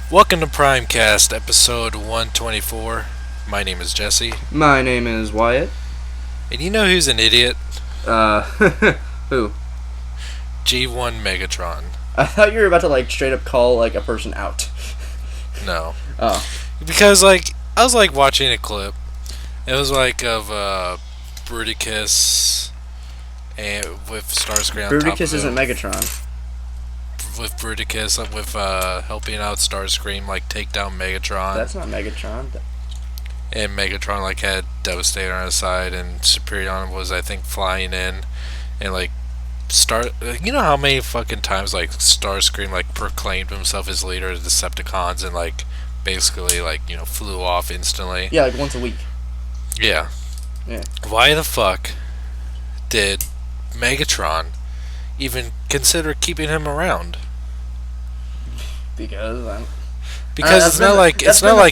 Welcome to Primecast, episode 124. My name is Jesse. My name is Wyatt. And you know who's an idiot? Who? G1 Megatron. I thought you were about to, straight up call, a person out. No. Oh. Because, I was, watching a clip. It was, of, Bruticus and with Starscream on top of Bruticus isn't him. Megatron. With Bruticus, with, helping out Starscream, take down Megatron. That's not Megatron. And Megatron, had Devastator on his side, and Superion was, I think, flying in, and, you know how many fucking times, Starscream, proclaimed himself as leader of the Decepticons, and, basically, flew off instantly? Yeah, once a week. Yeah. Yeah. Why the fuck did Megatron even consider keeping him around? Because it's not like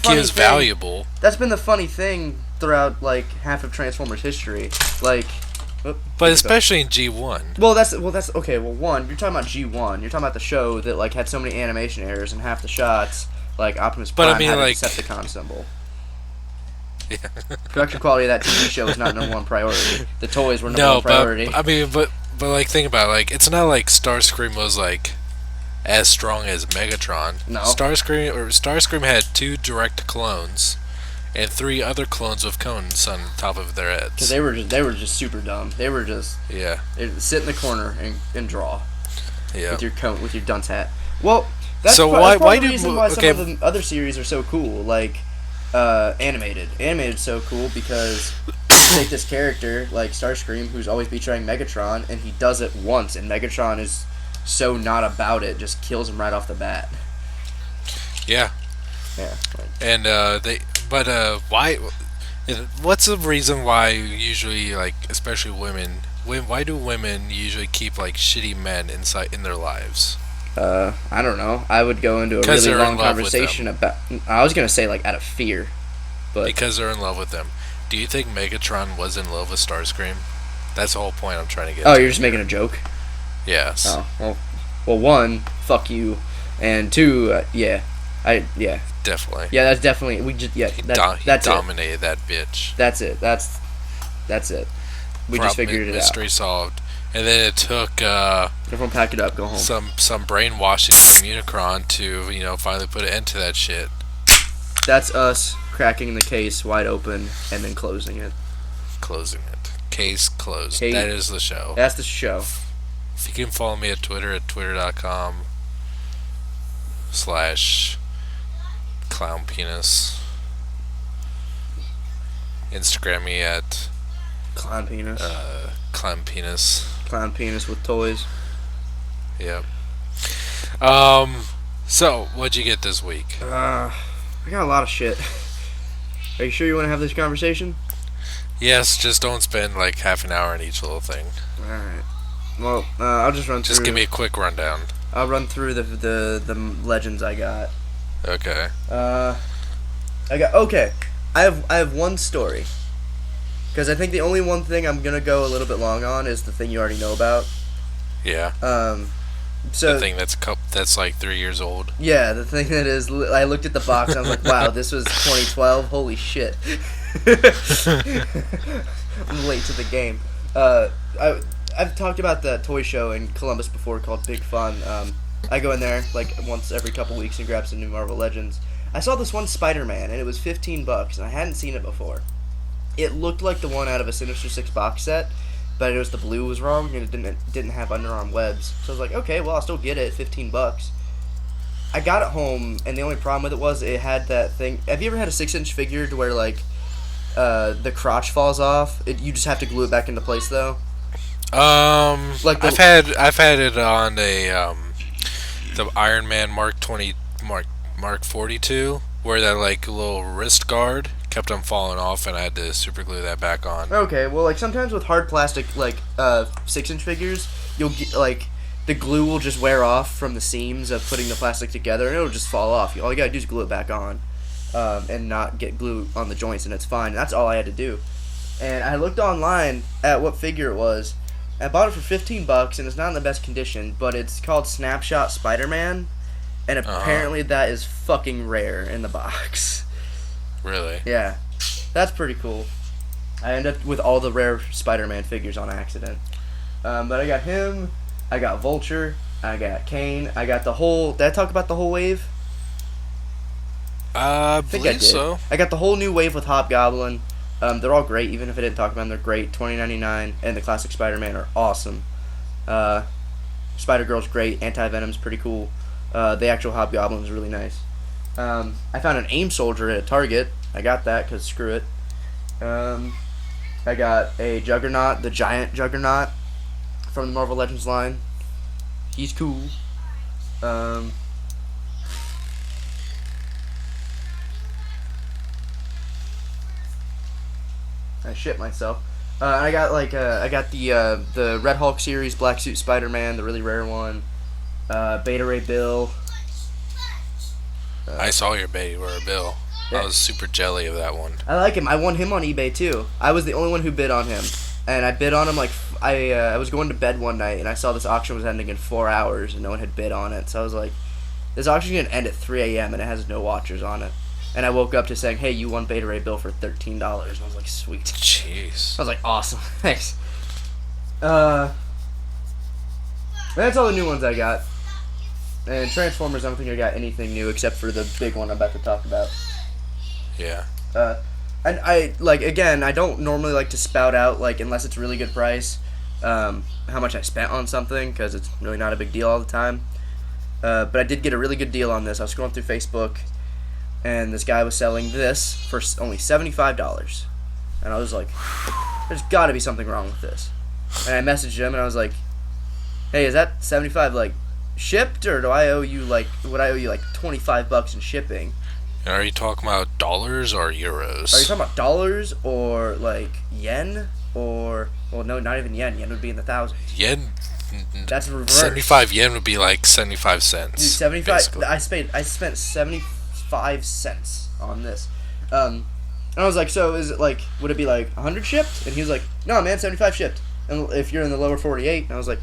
he was valuable. That's been the funny thing throughout half of Transformers history. But especially in G1. Well, that's okay. Well, one, you're talking about G1. You're talking about the show that had so many animation errors in half the shots. Optimus Prime had a Decepticon symbol. Yeah. Production quality of that TV show was not number one priority. The toys were number one priority. But think about it. It's not like Starscream was as strong as Megatron. No. Starscream had 2 direct clones, and 3 other clones with cones on top of their heads. Because they were just super dumb. They were just they'd sit in the corner and draw. Yeah. With your cone, with your dunce hat. Well, that's so that's why the do reason why some of the other series are so cool. Animated. Animated so cool because you take this character like Starscream, who's always betraying Megatron, and he does it once, and Megatron is so not about it, just kills him right off the bat. Yeah. Yeah. And why? What's the reason why usually especially women? Why do women usually keep shitty men in their lives? I don't know. I would go into a really long conversation about. I was gonna say out of fear, but because they're in love with them. Do you think Megatron was in love with Starscream? That's the whole point I'm trying to get. Oh, you're just making a joke. Yes. Oh well. One, fuck you, and two, yeah. Definitely. Yeah, that's definitely He dominated that bitch. That's it. That's it. We just figured it out. Mystery solved. And then it took everyone pack it up, go home. Some brainwashing from Unicron to finally put an end to that shit. That's us cracking the case wide open and then closing it. Closing it. Case closed. That is the show. That's the show. If you can follow me at Twitter at twitter.com/clownpenis. Instagram me at Clown penis. Clown penis. Clown penis with toys. Yep. So what'd you get this week? I got a lot of shit. Are you sure you want to have this conversation? Yes, just don't spend half an hour on each little thing. Alright. Well, I'll just run through. Just give me a quick rundown. I'll run through the legends I got. Okay. I have one story. Because I think the only one thing I'm gonna go a little bit long on is the thing you already know about. Yeah. So the thing that's 3 years old. Yeah, the thing that is, I looked at the box and I was like, wow, this was 2012. Holy shit. I'm late to the game. I've talked about the toy show in Columbus before called Big Fun. I go in there once every couple weeks and grab some new Marvel Legends. I saw this one SpiderMan and it was $15 and I hadn't seen it before. It looked like the one out of a Sinister Six box set, but it was the blue was wrong and it didn't have underarm webs. So I was like, okay, well I'll still get it, $15. I got it home and the only problem with it was it had that thing. Have you ever had a 6-inch figure to where the crotch falls off? You just have to glue it back into place though. I've had it on a the Iron Man Mark 42 where that little wrist guard kept on falling off and I had to super glue that back on. Okay, well sometimes with hard plastic 6-inch figures, you'll get the glue will just wear off from the seams of putting the plastic together and it'll just fall off. All you gotta do is glue it back on, and not get glue on the joints and it's fine. And that's all I had to do. And I looked online at what figure it was. I bought it for $15 and it's not in the best condition, but it's called Snapshot SpiderMan. and Uh-huh. apparently that is fucking rare in the box. Really? Yeah, that's pretty cool. I ended up with all the rare Spider-Man figures on accident. But I got him, I got Vulture, I got Kane, I got the whole. Did I talk about the whole wave? I I think I believe did. so. I got the whole new wave with Hobgoblin. They're all great, even if I didn't talk about them. They're great. 2099 and the classic Spider-Man are awesome. Uh, Spider-Girl's great. Anti-Venom's pretty cool. The actual Hobgoblin's really nice. I found an AIM soldier at Target. I got that because screw it. I got a Juggernaut, the giant Juggernaut from the Marvel Legends line. He's cool. Um, I shit myself. I got I got the Red Hulk series, Black Suit Spider-Man, the really rare one. Beta Ray Bill. I saw your baby wear a bill. Yeah. I was super jelly of that one. I like him. I won him on eBay too. I was the only one who bid on him, and I bid on him I was going to bed one night and I saw this auction was ending in 4 hours and no one had bid on it. So I was like, this auction's gonna end at 3 a.m. and it has no watchers on it. And I woke up to saying, hey, you won Beta Ray Bill for $13. I was like, sweet. Jeez. I was like, awesome. Thanks. That's all the new ones I got. And Transformers, I don't think I got anything new except for the big one I'm about to talk about. Yeah. And I don't normally like to spout out, unless it's a really good price, how much I spent on something, because it's really not a big deal all the time. But I did get a really good deal on this. I was scrolling through Facebook, and this guy was selling this for only $75. And I was like, there's got to be something wrong with this. And I messaged him, and I was like, hey, is that 75 shipped, or do I owe you would I owe you $25 in shipping? And are you talking about dollars or Are you euros? talking about dollars or yen or no, not even yen. Yen would be in the thousands. Yen. That's reverse. 75 yen would be like 75 cents. Dude, 75. Basically. I spent 75 cents on this. And I was like, so is it would it be 100 shipped? And he was like, no man, 75 shipped. And if you're in the lower 48, and I was like,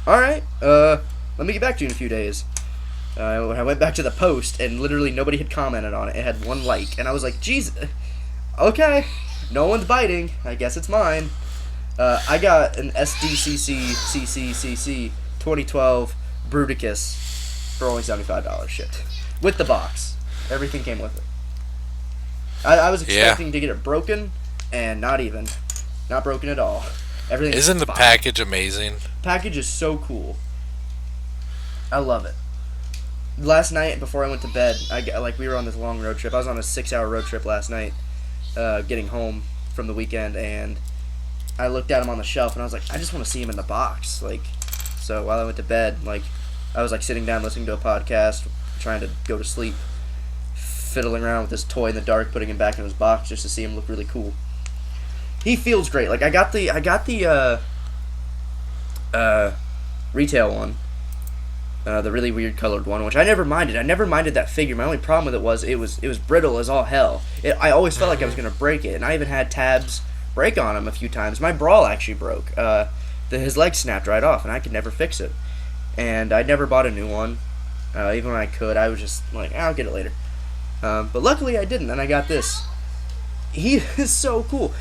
all right, let me get back to you in a few days. I went back to the post, and literally nobody had commented on it. It had 1 like, and I was like, Jesus, okay, no one's biting. I guess it's mine. I got an SDCC 2012 Bruticus for only $75 shipped. With the box. Everything came with it. I was expecting to get it broken, and not even. Not broken at all. Everything. Isn't the fine. package amazing? Package is so cool. I love it. Last night before I went to bed, we were on this long road trip. I was on a 6-hour road trip last night, getting home from the weekend, and I looked at him on the shelf and I was like, I just want to see him in the box. So while I went to bed, I was sitting down listening to a podcast, trying to go to sleep, fiddling around with this toy in the dark, putting him back in his box just to see him look really cool. He feels great. I got the retail one. The really weird colored one, which I never minded. I never minded that figure. My only problem with it was brittle as all hell. I always felt like I was gonna break it, and I even had tabs break on him a few times. My Brawl actually broke. His leg snapped right off, and I could never fix it. And I never bought a new one, even when I could. I was just like, I'll get it later. But luckily I didn't, and I got this. He is so cool.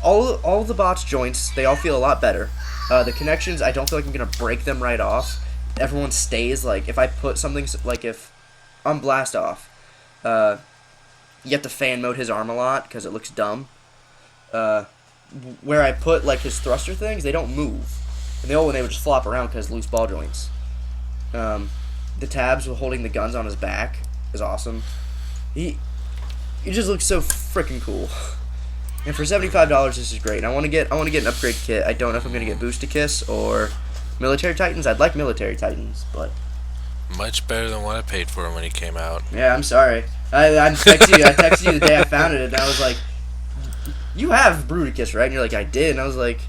All the bot's joints, they all feel a lot better. The connections, I don't feel like I'm gonna break them right off. Everyone stays, if I put something, if I'm Blast Off, you have to fan mode his arm a lot because it looks dumb. Where I put, his thruster things, they don't move. And the old one, they would just flop around because loose ball joints. The tabs with holding the guns on his back is awesome. He just looks so freaking cool. And for $75, this is great. And I want to get an upgrade kit. I don't know if I'm gonna get Boosticus or Military Titans. I'd like Military Titans, but Much better than what I paid for him when he came out. yeah, I'm sorry. I texted you the day I found it, and I was like, "You have Bruticus, right?" And you're like, "I did." And I was like,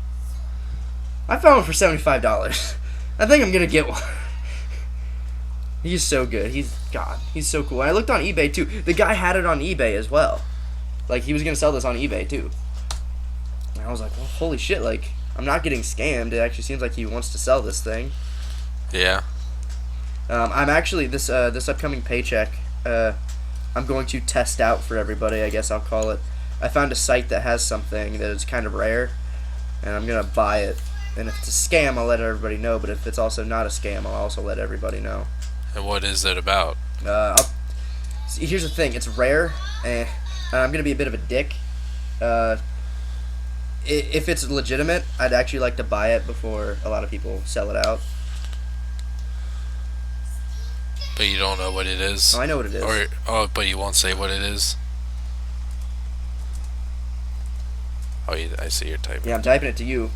"I found one for $75. I think I'm gonna get one." He's so good. He's so cool. And I looked on eBay too. The guy had it on eBay as well. He was gonna sell this on eBay too. And I was like, well, holy shit! I'm not getting scammed. It actually seems like he wants to sell this thing. Yeah. I'm actually this upcoming paycheck. I'm going to test out for everybody. I guess I'll call it. I found a site that has something that is kind of rare, and I'm gonna buy it. And if it's a scam, I'll let everybody know. But if it's also not a scam, I'll also let everybody know. And what is it about? See, here's the thing. It's rare, and I'm gonna be a bit of a dick. If it's legitimate, I'd actually like to buy it before a lot of people sell it out. But you don't know what it is? Oh, I know what it is. But you won't say what it is? Oh, I see you're typing. Yeah, I'm typing it to you.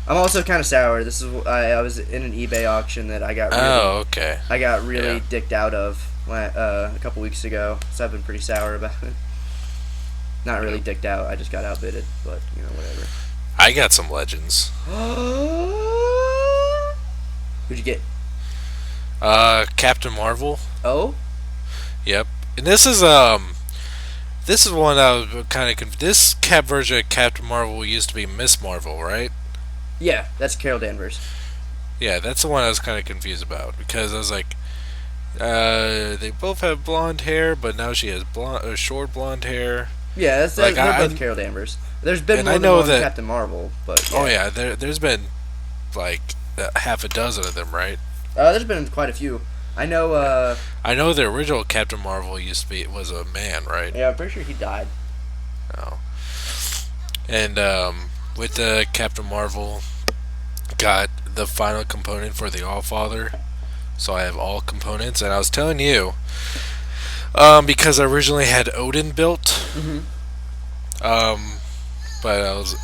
I'm also kind of sour. This is I was in an eBay auction that I got really dicked out of a couple weeks ago, so I've been pretty sour about it. Not really dicked out. I just got outbidded, but whatever. I got some legends. Who'd you get? Captain Marvel. Oh. Yep. And this is one I was kind of this version of Captain Marvel used to be Miss Marvel, right? Yeah, that's Carol Danvers. Yeah, that's the one I was kind of confused about because I was like, they both have blonde hair, but now she has short blonde hair. Yeah, they're both Carol Danvers. There's been more than one Captain Marvel, but yeah. Oh yeah, there's been like half a dozen of them, right? There's been quite a few. I know. I know the original Captain Marvel was a man, right? Yeah, I'm pretty sure he died. Oh. And with the Captain Marvel, got the final component for the Allfather, so I have all components. And I was telling you, because I originally had Odin built, but I was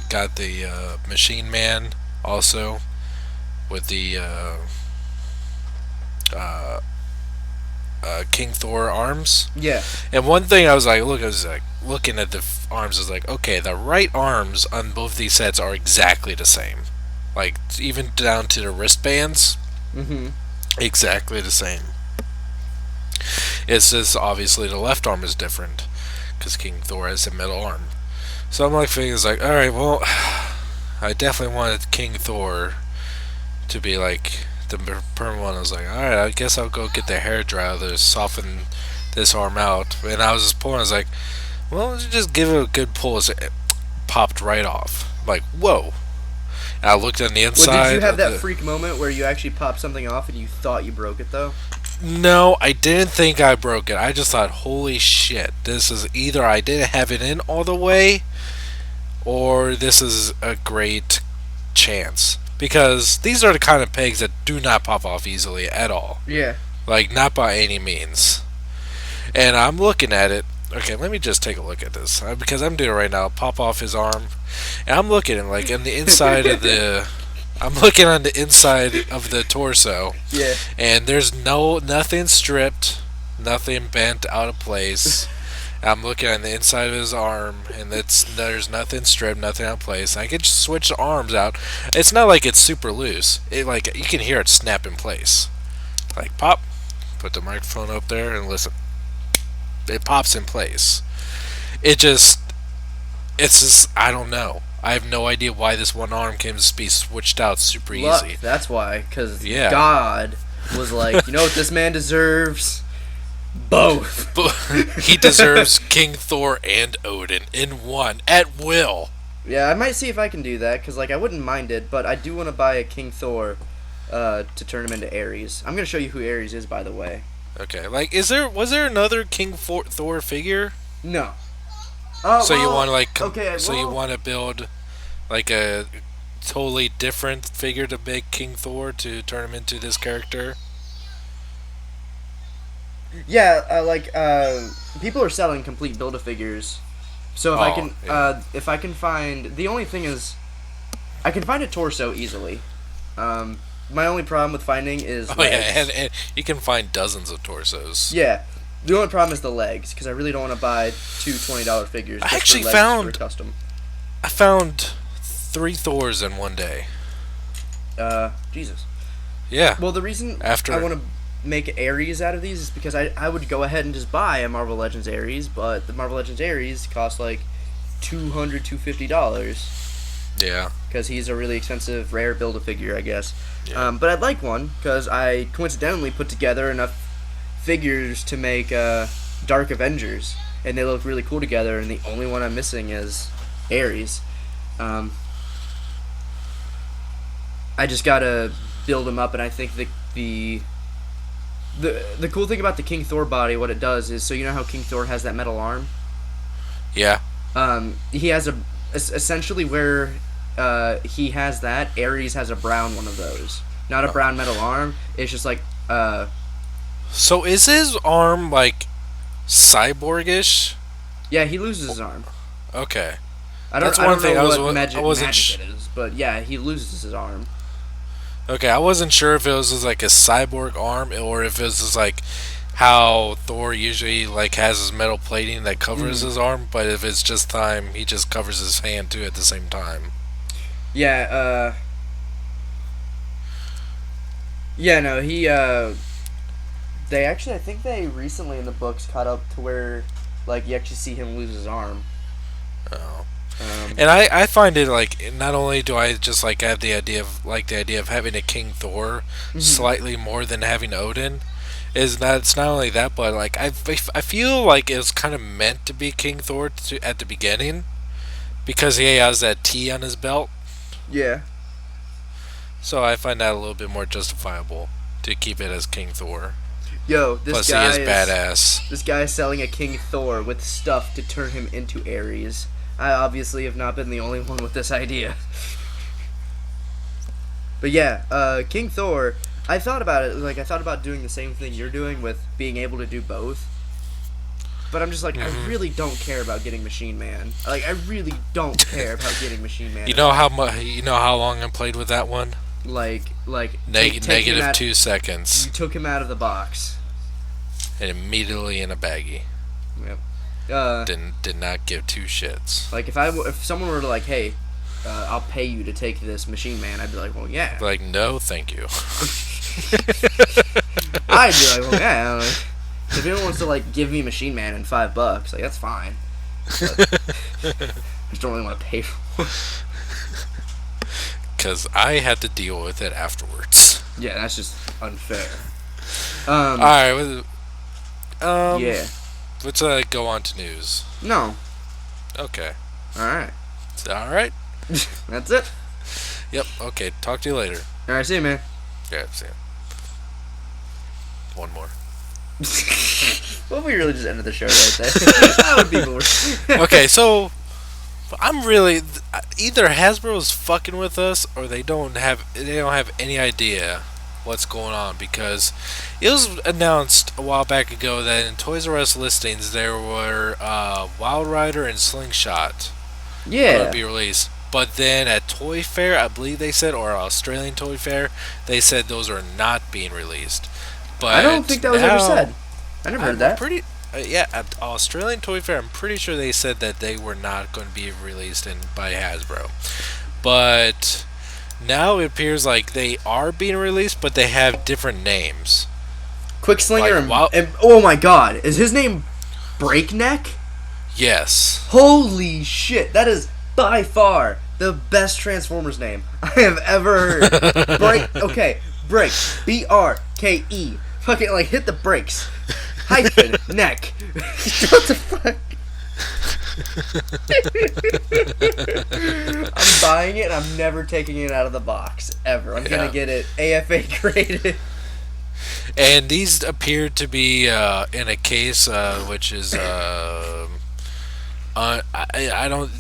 got the Machine Man also with the King Thor arms. Yeah. And one thing I was looking at the arms. I was like, okay, the right arms on both these sets are exactly the same. Like even down to the wristbands. Exactly the same. It's just obviously the left arm is different because King Thor has a middle arm. So I'm like thinking, all right, well, I definitely wanted King Thor to be like the permanent one. I was like, alright, I guess I'll go get the hair dryer to soften this arm out. And I was just pulling, I was like, well, let's just give it a good pull. It popped right off. I'm like, whoa. And I looked on the inside. Well, did you have that freak moment where you actually popped something off and you thought you broke it, though? No, I didn't think I broke it. I just thought, holy shit, this is either I didn't have it in all the way, or this is a great chance. Because these are the kind of pegs that do not pop off easily at all. Yeah. Like, not by any means. And I'm looking at it. Okay, let me just take a look at this. Because I'm doing it right now. Pop off his arm. And I'm looking at it, like, on the inside of the... I'm looking on the inside of the torso. Yeah. And there's nothing stripped. Nothing bent out of place. I'm looking on the inside of his arm, and there's nothing stripped, nothing out of place. I can just switch the arms out. It's not like it's super loose. You can hear it snap in place. Like pop, put the microphone up there and listen. It pops in place. It's just I don't know. I have no idea why this one arm can just be switched out super easy. That's why, because God was like, you know what this man deserves? Both. He deserves King Thor and Odin in one at will. Yeah, I might see if I can do that because I wouldn't mind it, but I do want to buy a King Thor to turn him into Ares. I'm gonna show you who Ares is, by the way. Okay, was there another King Thor figure? No. So you want you want to build like a totally different figure to make King Thor to turn him into this character? Yeah, people are selling complete Build-A-Figures. So if I can find, the only thing is, I can find a torso easily. My only problem with finding is legs. And you can find dozens of torsos. Yeah, the only problem is the legs, because I really don't want to buy two $20 figures. I actually found custom. I found 3 Thors in one day. Jesus. Yeah. Well, the reason I want to make Ares out of these is because I would go ahead and just buy a Marvel Legends Ares, but the Marvel Legends Ares cost like $250. Yeah. because he's a really expensive, rare Build-A-Figure, I guess. Yeah. But I'd like one because I coincidentally put together enough figures to make Dark Avengers, and they look really cool together. And the only one I'm missing is Ares. I just gotta build him up, and I think the cool thing about the King Thor body, what it does is, so you know how King Thor has that metal arm? Yeah. He has essentially where he has that, Ares has a brown one of those. Not a brown metal arm. It's just like So is his arm like cyborgish? yeah, he loses his arm. Okay. I don't know what magic it is, but yeah, he loses his arm. Okay, I wasn't sure if it was just like a cyborg arm or if it was just like how Thor usually like has his metal plating that covers his arm, but if it's just time, he just covers his hand too at the same time. Yeah, no, he, they actually, I think they recently in the books caught up to where, like, you actually see him lose his arm. Oh. And I find it like, not only do I just like have the idea of having a King Thor slightly more than having Odin, is that it's not only that, but like I feel like it was kind of meant to be King Thor at the beginning because he has that T on his belt. Yeah. So I find that a little bit more justifiable to keep it as King Thor. Yo, Plus he is badass. This guy is selling a King Thor with stuff to turn him into Ares. I obviously have not been the only one with this idea. But yeah, King Thor, I thought about it, like I thought about doing the same thing you're doing with being able to do both. But I'm just like, I really don't care about getting Machine Man. Like, I really don't care about getting Machine Man. You know how long I played with that one? Negative 2 seconds. You took him out of the box. And immediately in a baggie. Yep. Did not give two shits. Like if someone were to like, hey, I'll pay you to take this Machine Man, I'd be like, well, yeah. Like, no, thank you. I'd be like, well, yeah. Like, if anyone wants to like give me Machine Man in $5, like that's fine. But I just don't really want to pay for it. Because I had to deal with it afterwards. Yeah, that's just unfair. Alright, yeah. Let's go on to news. No. Okay. Alright. Alright? That's it? Yep, okay. Talk to you later. Alright, see you, man. Yeah, see you. One more. Well, we really just ended the show right there. That would be more. Okay, so I'm really either Hasbro's fucking with us or they don't have any idea what's going on, because it was announced a while back ago that in Toys R Us listings there were Wild Rider and Slingshot going to be released. But then at Toy Fair, I believe they said, or Australian Toy Fair, they said those are not being released. But I don't think that was ever said. I never heard that. At Australian Toy Fair, I'm pretty sure they said that they were not going to be released by Hasbro. But now it appears like they are being released, but they have different names. Quickslinger and oh my god, is his name Breakneck? Yes. Holy shit, that is by far the best Transformers name I have ever heard. Break. B-R-K-E. Fucking, like, hit the brakes. Hyphen, neck. What the fuck? I'm buying it and I'm never taking it out of the box. Ever. I'm gonna get it AFA graded. And these appear to be in a case which is they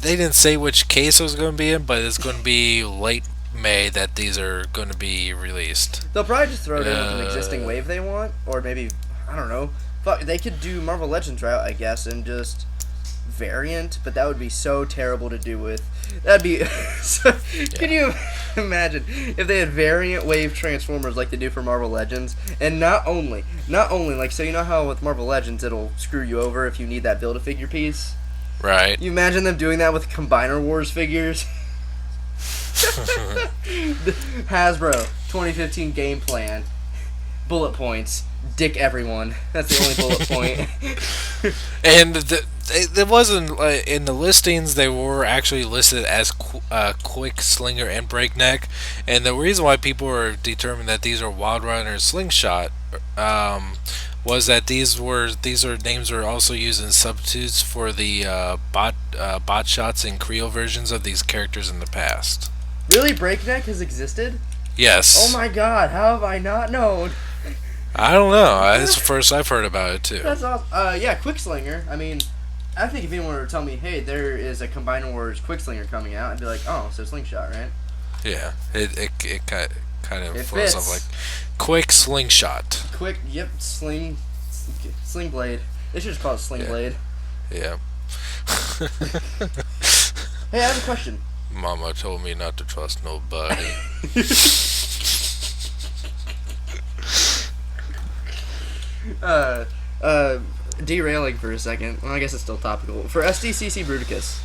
didn't say which case it was going to be in, but it's going to be late May that these are going to be released. They'll probably just throw it in with an existing wave they want, or maybe, I don't know. Fuck, they could do Marvel Legends route, I guess, and just variant, but that would be so terrible to do with. That'd be Can you imagine if they had variant wave Transformers like they do for Marvel Legends? And not only like, so you know how with Marvel Legends it'll screw you over if you need that Build-A-Figure piece? Right. You imagine them doing that with Combiner Wars figures? Hasbro 2015 game plan. Bullet points. Dick everyone. That's the only bullet point. And it wasn't in the listings. They were actually listed as quick, slinger, and breakneck. And the reason why people were determined that these are wild rider and slingshot was that these are names were also used in substitutes for the bot shots and Creo versions of these characters in the past. Really, breakneck has existed? Yes. Oh my god, how have I not known? I don't know. It's the first I've heard about it too. That's awesome. Yeah, Quickslinger. I mean, I think if anyone were to tell me, hey, there is a Combined Wars Quickslinger coming out, I'd be like, oh, so slingshot, right? Yeah, it kind of It flows fits. off like quick slingshot. Quick, yep, sling blade. They should just call it sling blade. Yeah. Hey, I have a question. Mama told me not to trust nobody. Derailing for a second. Well, I guess it's still topical. For SDCC Bruticus,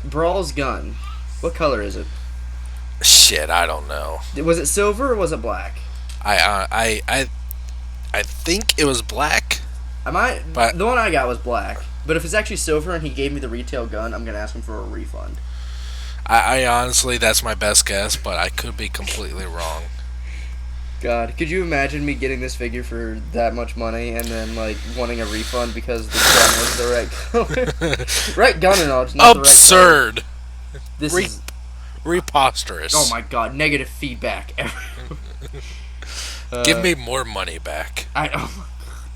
Brawl's gun, what color is it? Shit, I don't know. Was it silver or was it black? I think it was black. The one I got was black. But if it's actually silver and he gave me the retail gun, I'm gonna ask him for a refund. I honestly, that's my best guess, but I could be completely wrong. God, could you imagine me getting this figure for that much money and then like wanting a refund because the gun was the right color? Right gun and all, just not Absurd. The right color. This is preposterous. oh my god, negative feedback. Give me more money back.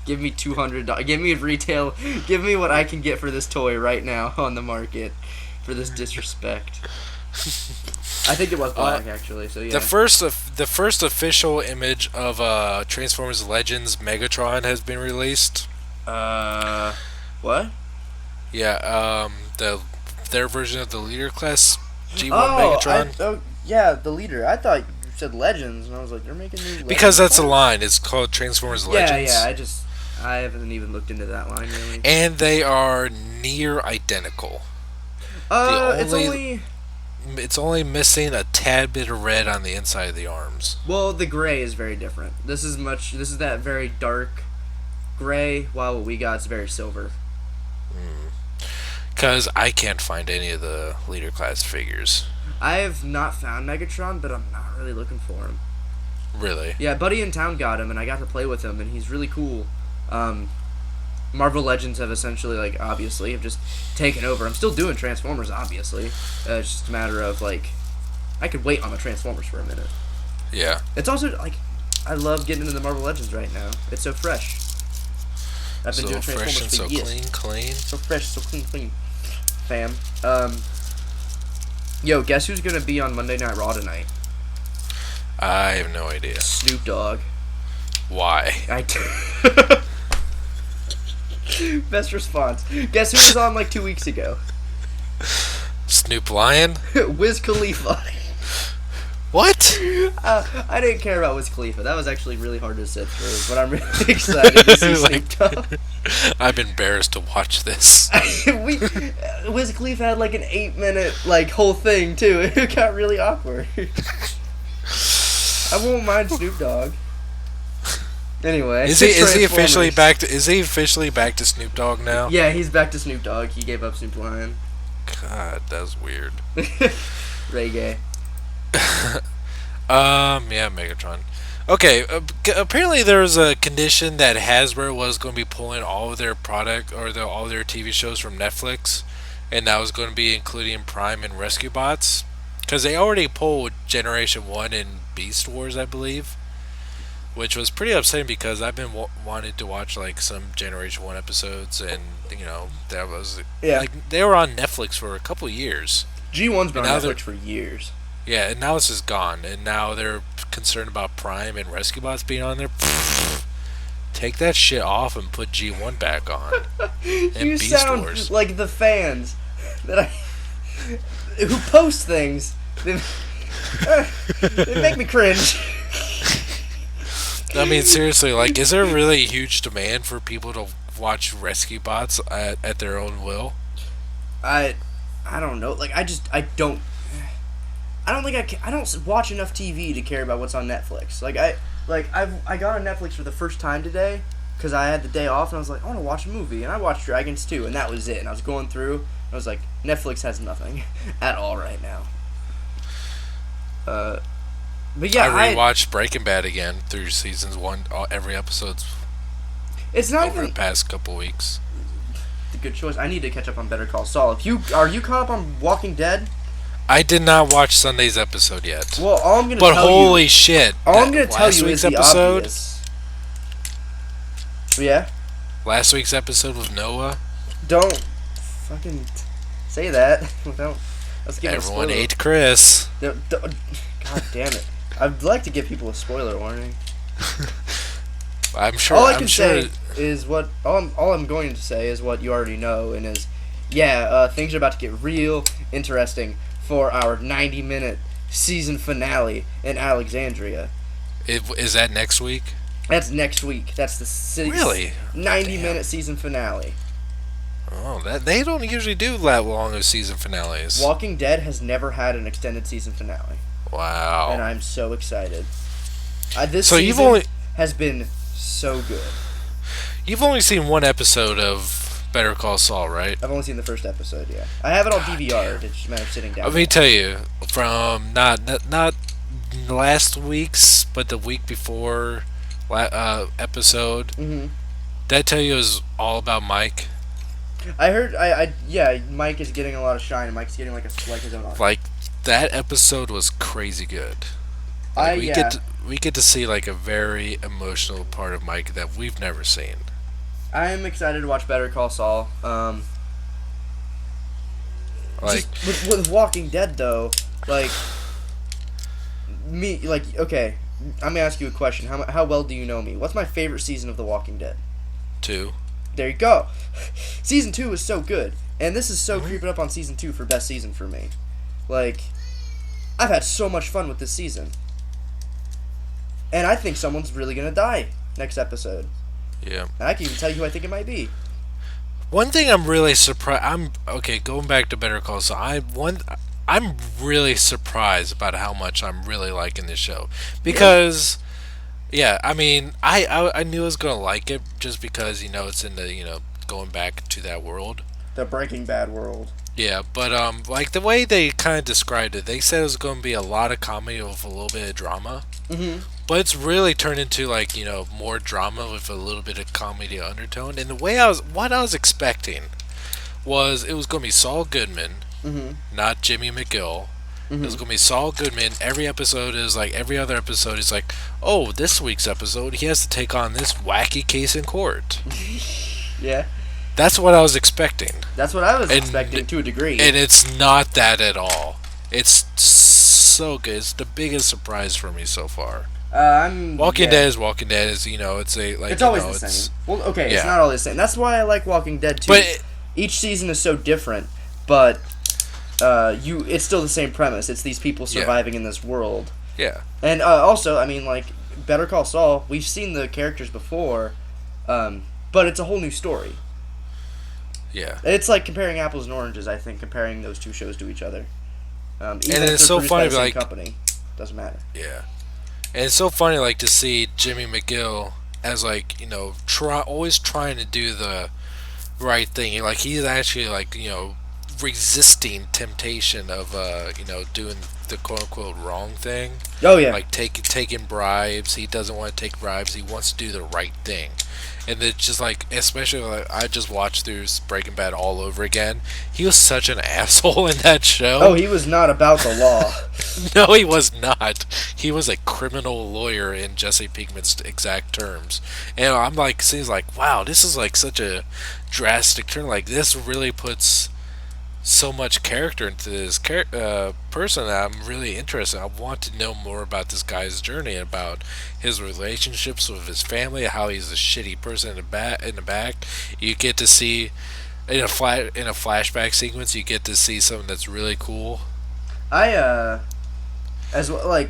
Give me $200. Give me retail. Give me what I can get for this toy right now on the market for this disrespect. I think it was black actually. So yeah. The first official image of Transformers Legends Megatron has been released. What? Yeah. Their version of the leader class G1 Megatron. Yeah, the leader. I thought you said Legends, and I was like, they're making new. Because that's a line. It's called Transformers Legends. Yeah. I haven't even looked into that line really. And they are near identical. It's only missing a tad bit of red on the inside of the arms. Well, the gray is very different. This is that very dark gray, while what we got is very silver. Because I can't find any of the leader class figures. I have not found Megatron, but I'm not really looking for him. Really? Yeah, buddy in town got him, and I got to play with him, and he's really cool. Marvel Legends have essentially, like, obviously, have just taken over. I'm still doing Transformers, obviously. It's just a matter of, like, I could wait on the Transformers for a minute. Yeah. It's also, like, I love getting into the Marvel Legends right now. It's so fresh. I've been doing Transformers fresh and for so years. clean. So fresh, so clean. Fam. Yo, guess who's gonna be on Monday Night Raw tonight? I have no idea. Snoop Dogg. Why? Best response. Guess who was on like 2 weeks ago? Snoop Lion? Wiz Khalifa. What? I didn't care about Wiz Khalifa. That was actually really hard to sit through, but I'm really excited to see Snoop Dogg. I'm embarrassed to watch this. Wiz Khalifa had like an 8-minute like whole thing too. It got really awkward. I won't mind Snoop Dogg. Anyway, is he officially back to Snoop Dogg now? Yeah, he's back to Snoop Dogg. He gave up Snoop Lion. God, that's weird. Reggae. Yeah, Megatron. Okay, apparently there was a condition that Hasbro was going to be pulling all of their product or all their TV shows from Netflix, and that was going to be including Prime and Rescue Bots, because they already pulled Generation 1 and Beast Wars, I believe, which was pretty upsetting because I've been wanting to watch like some Generation 1 episodes, and that was like they were on Netflix for a couple years. G1's been on Netflix for years. Yeah, and now it's just gone, and now they're concerned about Prime and Rescue Bots being on there. Take that shit off and put G1 back on. And you Beast sound Wars. like the fans who post things. They make me cringe. I mean, seriously, like, is there really a huge demand for people to watch Rescue Bots at their own will? I don't know. Like, I don't think I don't watch enough TV to care about what's on Netflix. I got on Netflix for the first time today, because I had the day off and I was like, I want to watch a movie, and I watched Dragons 2, and that was it. And I was going through, and I was like, Netflix has nothing at all right now. But yeah, I rewatched Breaking Bad again through seasons 1, every episode's it's not over even the past couple weeks. a good choice. I need to catch up on Better Call Saul. Are you caught up on Walking Dead? I did not watch Sunday's episode yet. Well, all I'm gonna but tell holy you, shit! all I'm gonna tell you is the episode, obvious. Yeah. Last week's episode with Noah. Don't fucking say that without us giving Everyone a spoiler. ate Chris. God damn it! I'd like to give people a spoiler warning. I'm sure. All I can say is what all I'm going to say is what you already know, and is things are about to get real interesting for our 90-minute season finale in Alexandria. Is that next week? That's next week. That's the really 90-minute season finale. Oh, they don't usually do that long of season finales. Walking Dead has never had an extended season finale. Wow. And I'm so excited. This so season has been so good. You've only seen one episode of Better Call Saul, right? I've only seen the first episode, yeah. I have it on DVR. It's just a matter of sitting down. Let me tell you, from not last week's, but the week before episode, that tell you is all about Mike. I heard, Mike is getting a lot of shine, and Mike's getting like his own arc. Like, that episode was crazy good. Like, we get to see like a very emotional part of Mike that we've never seen. I am excited to watch Better Call Saul. Like with Walking Dead though, okay, I'm gonna ask you a question. How well do you know me? What's my favorite season of The Walking Dead? 2. There you go. Season 2 is so good, and this is so creeping up on season 2 for best season for me. Like, I've had so much fun with this season. And I think someone's really going to die next episode. Yeah. And I can even tell you who I think it might be. One thing I'm really surprised... going back to Better Call Saul, I'm really surprised about how much I'm really liking this show. Because, I mean, I knew I was going to like it just because, it's in the, going back to that world. The Breaking Bad world. Yeah, but like the way they kind of described it, they said it was going to be a lot of comedy with a little bit of drama. Mm-hmm. But it's really turned into like more drama with a little bit of comedy undertone. And the way what I was expecting was it was going to be Saul Goodman, not Jimmy McGill. It was going to be Saul Goodman. Every episode is like every other episode is like, oh, this week's episode he has to take on this wacky case in court. Yeah. That's what I was expecting. That's what I was expecting to a degree. And it's not that at all. It's so good. It's the biggest surprise for me so far. Walking Dead is Walking Dead. It's it's always the same. Well, okay, it's not always the same. That's why I like Walking Dead too. But each season is so different, but it's still the same premise. It's these people surviving in this world. Yeah. And also, I mean, like Better Call Saul, we've seen the characters before, but it's a whole new story. Yeah. It's like comparing apples and oranges, I think, comparing those two shows to each other. Even and if it's so they're produced by funny, the same like, company. Doesn't matter. Yeah. And it's so funny, like, to see Jimmy McGill as, like, always trying to do the right thing. Like, he's actually, like, resisting temptation of, doing the quote-unquote wrong thing. Oh, yeah. Like, taking bribes. He doesn't want to take bribes. He wants to do the right thing. And it's just like, especially like I just watched through Breaking Bad all over again. He was such an asshole in that show. Oh, he was not about the law. No, he was not. He was a criminal lawyer in Jesse Pinkman's exact terms. And I'm like, seems like, wow, this is like such a drastic turn. Like, this really puts so much character into this person that I'm really interested in. I want to know more about this guy's journey, about his relationships with his family, how he's a shitty person in the back. You get to see in a flashback sequence, you get to see something that's really cool. I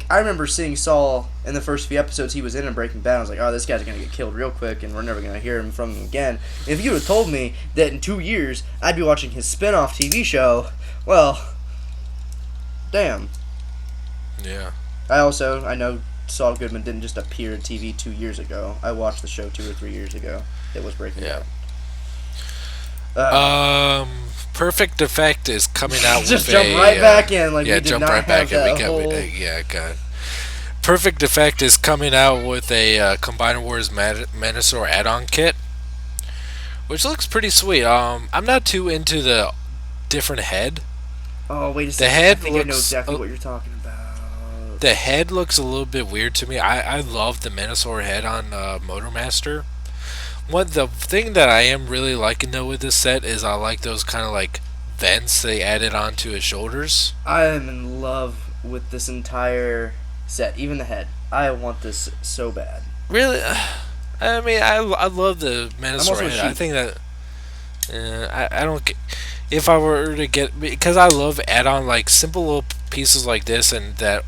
remember seeing Saul in the first few episodes he was in Breaking Bad. I was like, oh, this guy's going to get killed real quick, and we're never going to hear from him again. If you would have told me that in 2 years I'd be watching his spin-off TV show, well, damn. Yeah. I know Saul Goodman didn't just appear on TV 2 years ago. I watched the show 2 or 3 years ago. It was Breaking Bad. Perfect Effect is coming out with just jump right back in. Like, yeah, we did jump not right have back in. that whole... Yeah, God. Perfect Effect is coming out with a Combiner Wars Menasor add-on kit, which looks pretty sweet. I'm not too into the different head. Oh, wait a second. The head I think looks, I know exactly what you're talking about. The head looks a little bit weird to me. I love the Menasor head on Motormaster. The thing that I am really liking though with this set is I like those kind of like vents they added onto his shoulders. I am in love with this entire set, even the head. I want this so bad. Really? I mean, I love the Menasor head. I think that I don't. If I were to get, because I love add-on like simple little pieces like this and that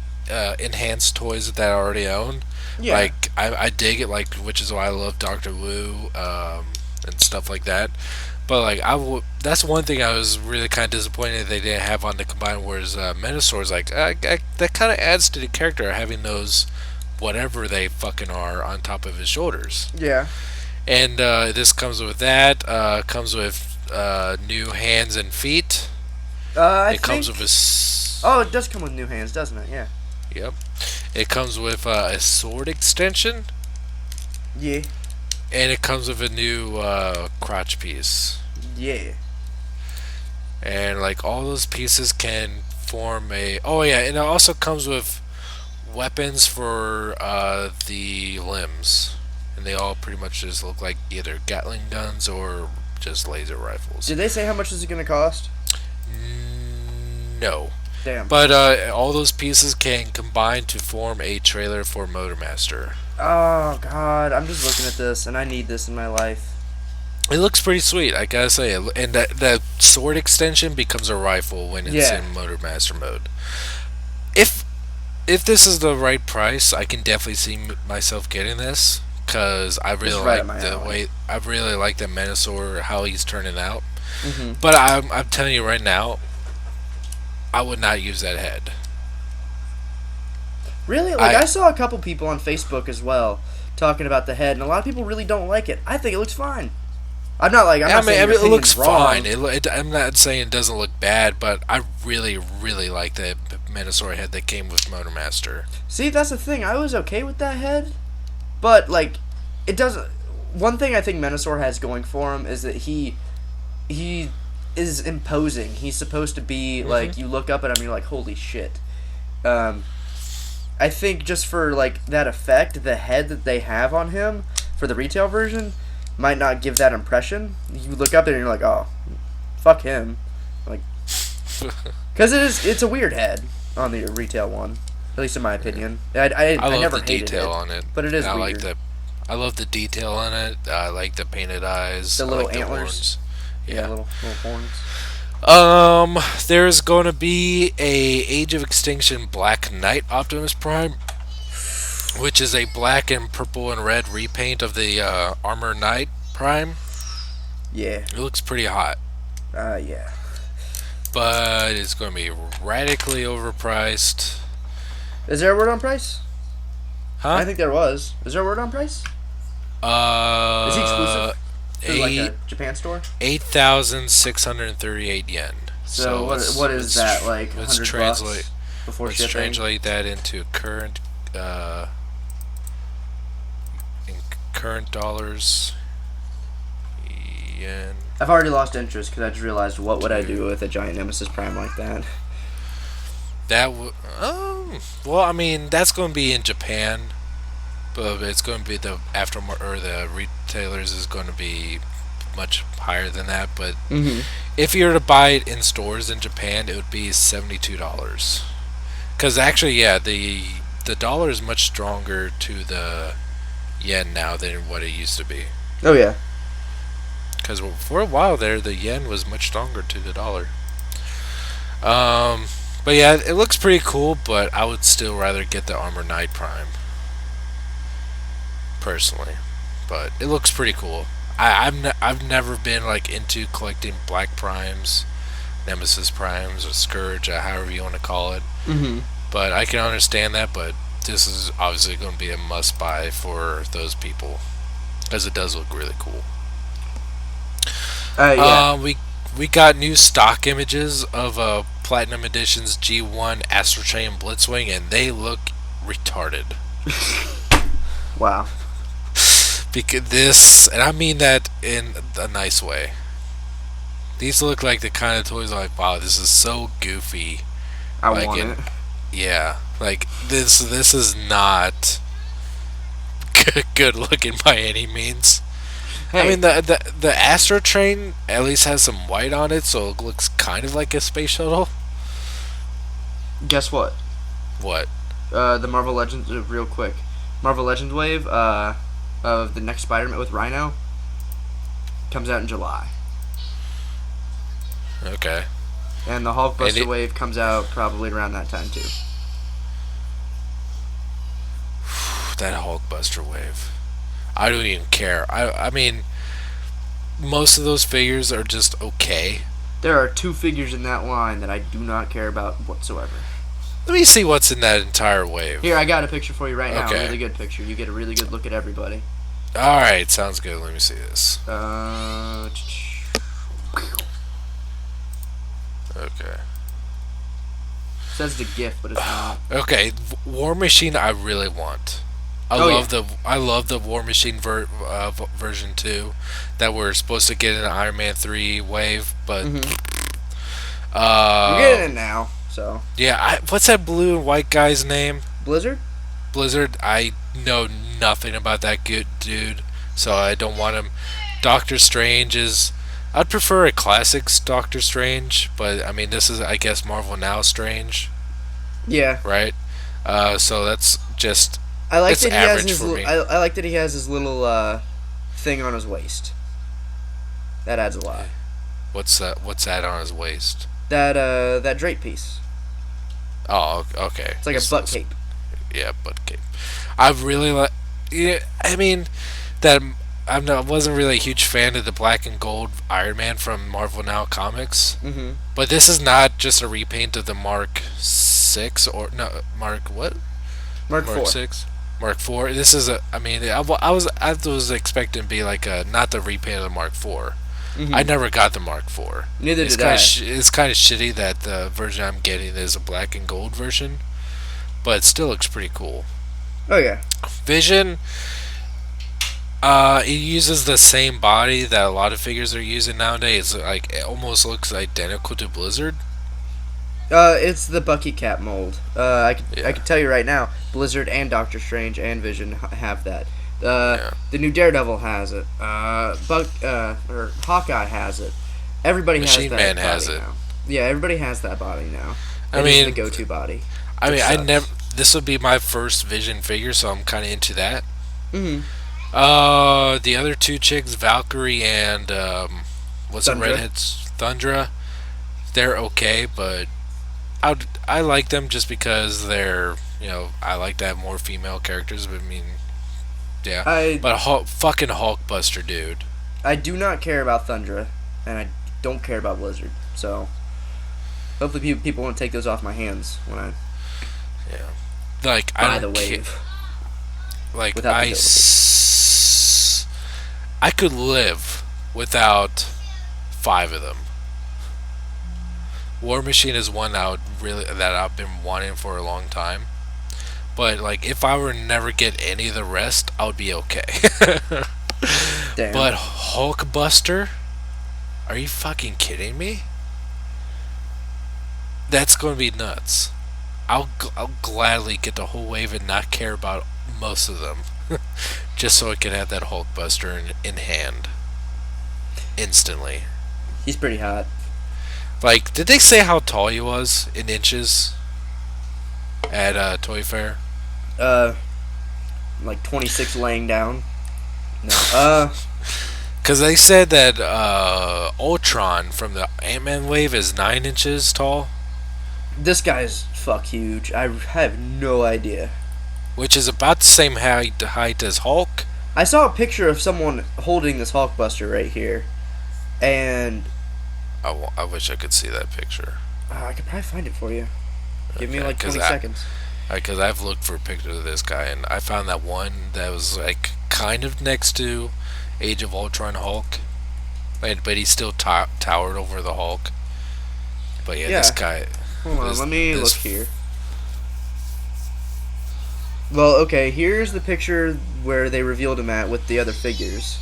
enhanced toys that I already own. Yeah. Like I dig it, like, which is why I love Doctor Wu and stuff like that. But like that's one thing I was really kind of disappointed they didn't have on the Combined Wars Menasors. Like that kind of adds to the character having those whatever they fucking are on top of his shoulders. Yeah. And this comes with that. Comes with new hands and feet. It comes with Oh, it does come with new hands, doesn't it? Yeah. Yep. It comes with a sword extension. Yeah. And it comes with a new crotch piece. Yeah. And like all those pieces can form a... Oh yeah, and it also comes with weapons for the limbs. And they all pretty much just look like either Gatling guns or just laser rifles. Did they say how much this is going to cost? No. Damn. But all those pieces can combine to form a trailer for Motormaster. Oh, God. I'm just looking at this, and I need this in my life. It looks pretty sweet, I gotta say. And that sword extension becomes a rifle when it's in Motormaster mode. If this is the right price, I can definitely see myself getting this. Because I really like the way... I really like the Menasor, how he's turning out. Mm-hmm. But I'm telling you right now, I would not use that head. Really? Like, I saw a couple people on Facebook as well talking about the head, and a lot of people really don't like it. I think it looks fine. I'm not like... I'm saying it looks fine. I'm not saying it doesn't look bad, but I really, really like the Menasor head that came with Motormaster. See, that's the thing. I was okay with that head, but, like, it doesn't... One thing I think Menasor has going for him is that he is imposing. He's supposed to be, like, you look up at him and you're like, holy shit. I think just for, like, that effect, the head that they have on him for the retail version might not give that impression. You look up there and you're like, oh, fuck him. Like, because it's a weird head on the retail one, at least in my opinion. I love never the hated detail it, on it, but it is weird. I love the detail on it. I like the painted eyes. The little like antlers. Yeah, little horns. There's going to be a Age of Extinction Black Knight Optimus Prime, which is a black and purple and red repaint of the Armor Knight Prime. Yeah. It looks pretty hot. Yeah. But it's going to be radically overpriced. Is there a word on price? Huh? I think there was. Is there a word on price? Is he exclusive? Through like a Japan store? 8,638 yen. So what is that, like $100 before shipping? Let's translate that into current dollars. Yen. I've already lost interest because I just realized what would I do with a giant Nemesis Prime like that. That would well, I mean, that's going to be in Japan, but it's going to be the aftermarket, or the retailers is going to be much higher than that. But if you were to buy it in stores in Japan, it would be $72. Because actually, yeah, the dollar is much stronger to the yen now than what it used to be. Oh yeah. Because for a while there, the yen was much stronger to the dollar. But yeah, it looks pretty cool, but I would still rather get the Armor Knight Prime. Personally. But it looks pretty cool. I've never been like into collecting Black Primes, Nemesis Primes, or Scourge, or however you want to call it. But I can understand that, but this is obviously going to be a must-buy for those people because it does look really cool. Yeah. We got new stock images of Platinum Edition's G1 Astro Train Blitzwing, and they look retarded. Wow. Because this, and I mean that in a nice way. These look like the kind of toys like, wow, this is so goofy. I Like want in, it. yeah, like this is not good looking by any means. I Hey, mean the Astro Train at least has some white on it, so it looks kind of like a space shuttle. guess what? What? The Marvel Legends, real quick. Marvel Legends wave of the next Spider-Man with Rhino comes out in July. Okay. And the Hulkbuster wave comes out probably around that time too. That Hulkbuster wave. I don't even care. I mean, most of those figures are just okay. There are 2 figures in that line that I do not care about whatsoever. Let me see what's in that entire wave. Here, I got a picture for you right now. Okay. A really good picture. You get a really good look at everybody. Alright, sounds good. Let me see this. Okay. Says the GIF, but it's not. Okay, War Machine I really want. I love the War Machine version 2 that we're supposed to get in the Iron Man 3 wave, but You're getting it now, so. yeah, what's that blue and white guy's name? Blizzard? Blizzard. I know nothing about that good dude, so I don't want him. Doctor Strange is. I'd prefer a classics Doctor Strange, but I mean this is I guess Marvel Now Strange, Yeah. right? So that's just I like it's that he has average his. for me. I like that he has his little thing on his waist. That adds a lot. What's that? What's that on his waist? That drape piece. Oh, okay. It's like a butt cape. Yeah, butt cape. I really like. Yeah, I mean that. I wasn't really a huge fan of the black and gold Iron Man from Marvel Now Comics, but this is not just a repaint of the Mark 6 or no Mark what? Mark 4. 6. Mark 4. This is a. I mean, I was expecting to be like a not the repaint of the Mark 4. I never got the Mark 4. Neither It's did I. It's kind of shitty that the version I'm getting is a black and gold version, but it still looks pretty cool. Oh yeah. Vision. It uses the same body that a lot of figures are using nowadays. Like it almost looks identical to Blizzard. It's the Bucky cap mold. I could tell you right now, Blizzard and Doctor Strange and Vision have that. The new Daredevil has it. Or Hawkeye has it. Everybody Machine has that Man body has it. now. Yeah, everybody has that body now. I It mean, is the go-to body. I mean, Which I sucks. never. This would be my first Vision figure, so I'm kind of into that. The other 2 chicks, Valkyrie and what's the Thundra. redhead's Thundra, they're okay, but I like them just because they're I like to have more female characters. But I mean, yeah, but fucking Hulkbuster, dude. I do not care about Thundra, and I don't care about Blizzard. So hopefully people won't take those off my hands when I Yeah, like buy I the don't ca- wave. like without the I could live without 5 of them. War Machine is one that I've been wanting for a long time. But like if I were to never get any of the rest, I would be okay. Damn. But Hulkbuster? Are you fucking kidding me? That's going to be nuts. I'll gladly get the whole wave and not care about most of them. Just so I can have that Hulkbuster in hand. Instantly. He's pretty hot. Like, did they say how tall he was in inches at Toy Fair? Like 26 laying down. No. Because they said that Ultron from the Ant-Man wave is 9 inches tall, This guy's fuck huge. I have no idea. which is about the same height as Hulk. I saw a picture of someone holding this Hulkbuster right here, and I wish I could see that picture. I could probably find it for you. Give me Okay, like 'cause 20 seconds. Because I've looked for pictures of this guy, and I found that one that was like kind of next to Age of Ultron Hulk, but he still towered over the Hulk. But yeah, this Yeah. guy, Hold on, this let me look this. here. Well, okay, here's the picture where they revealed him at with the other figures.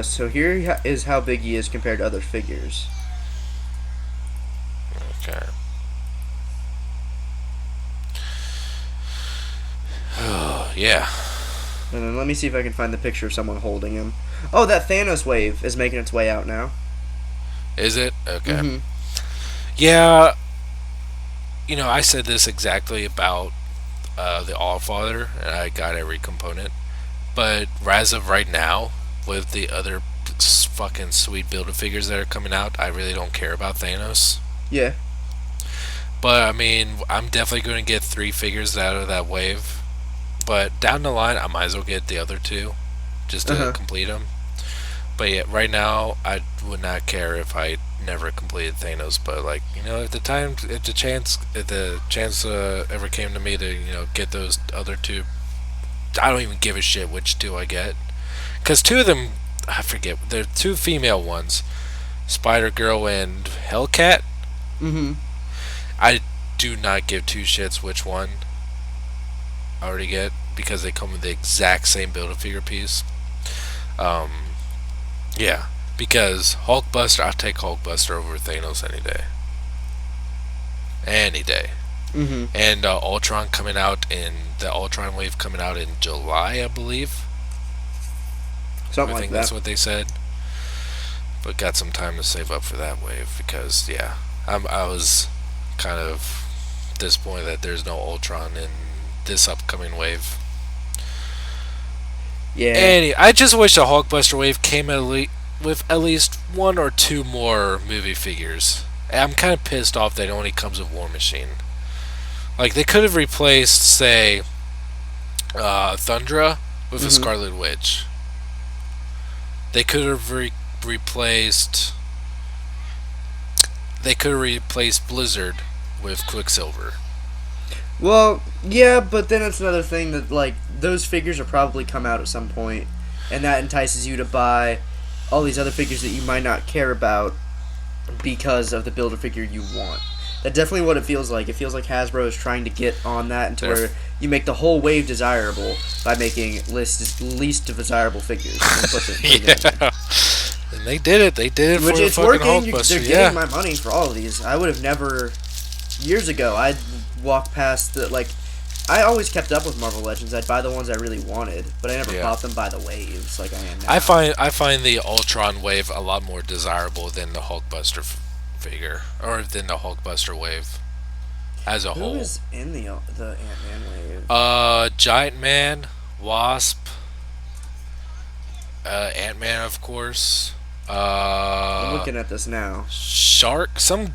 So here is how big he is compared to other figures. Okay. Oh yeah. And then let me see if I can find the picture of someone holding him. Oh, that Thanos Wave is making its way out now. Is it okay? Mm-hmm. Yeah. I said this exactly about the Allfather, and I got every component. But as of right now, with the other fucking sweet Build-A-Figures that are coming out, I really don't care about Thanos. Yeah. But I mean, I'm definitely going to get 3 figures out of that wave. But down the line, I might as well get the other 2 just to Uh-huh. complete them. But yeah, right now, I would not care if I never completed Thanos. But like, if the chance ever came to me to get those other 2, I don't even give a shit which 2 I get. Because 2 of them, I forget, they're 2 female ones, Spider Girl and Hellcat. Mm-hmm. I do not give 2 shits which one I already get because they come with the exact same Build-A-Figure piece. Um, yeah, because Hulkbuster, I'll take Hulkbuster over Thanos any day. Any day. Mm-hmm. And Ultron coming out in the Ultron wave coming out in July, I believe. Something I like think that. that's what they said. But got some time to save up for that wave because yeah, I was kind of disappointed that there's no Ultron in this upcoming wave. Yeah. I just wish the Hulkbuster wave came with at least 1 or 2 more movie figures. I'm kind of pissed off that it only comes with War Machine. Like they could have replaced, say, Thundra with a Mm-hmm. Scarlet Witch. They could have replaced. They could have replaced Blizzard with Quicksilver. Well, yeah, but then it's another thing that, like, those figures will probably come out at some point, and that entices you to buy all these other figures that you might not care about because of the Build-A-Figure you want. That's definitely what it feels like. It feels like Hasbro is trying to get on that into They're where you make the whole wave desirable by making least desirable figures. And putting them in. yeah, and they did it. They did it Which for the it's fucking working. They're Hulkbuster. getting Yeah, my money for all of these. I would have never years ago. I'd walk past the like. I always kept up with Marvel Legends. I'd buy the ones I really wanted, but I never yeah. bought them by the waves like I am now. I find the Ultron wave a lot more desirable than the Hulkbuster figure, or than the Hulkbuster wave as a Who whole. is in the Ant-Man wave? Giant Man, Wasp, Ant Man, of course. I'm Uh, looking at this now. Shark, some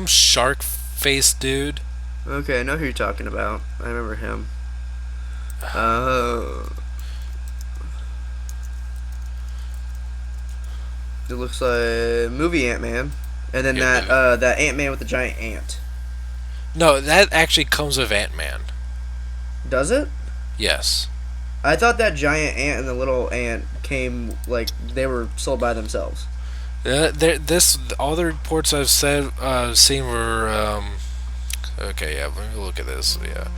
shark face dude. Okay, I know who you're talking about. I remember him. Uh, it looks like movie Ant-Man, and then Yeah, that Ant-Man with the giant ant. no, that actually comes with Ant Man. Does it? Yes. I thought that giant ant and the little ant came like they were sold by themselves. All the reports I've seen were okay. Yeah, let me look at this. Yeah,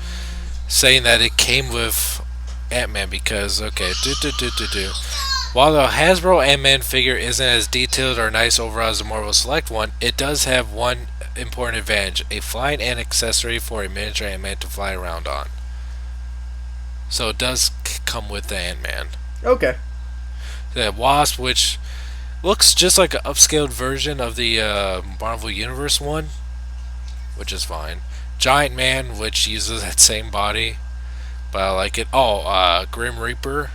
saying that it came with Ant Man because okay, while the Hasbro Ant Man figure isn't as detailed or nice overall as the Marvel Select one, it does have one important advantage: a flying ant accessory for a miniature Ant Man to fly around on. So it does come with the Ant Man. Okay. The Wasp, which looks just like an upscaled version of the Marvel Universe one, which is fine. Giant Man, which uses that same body, but I like it. Oh, Grim Reaper.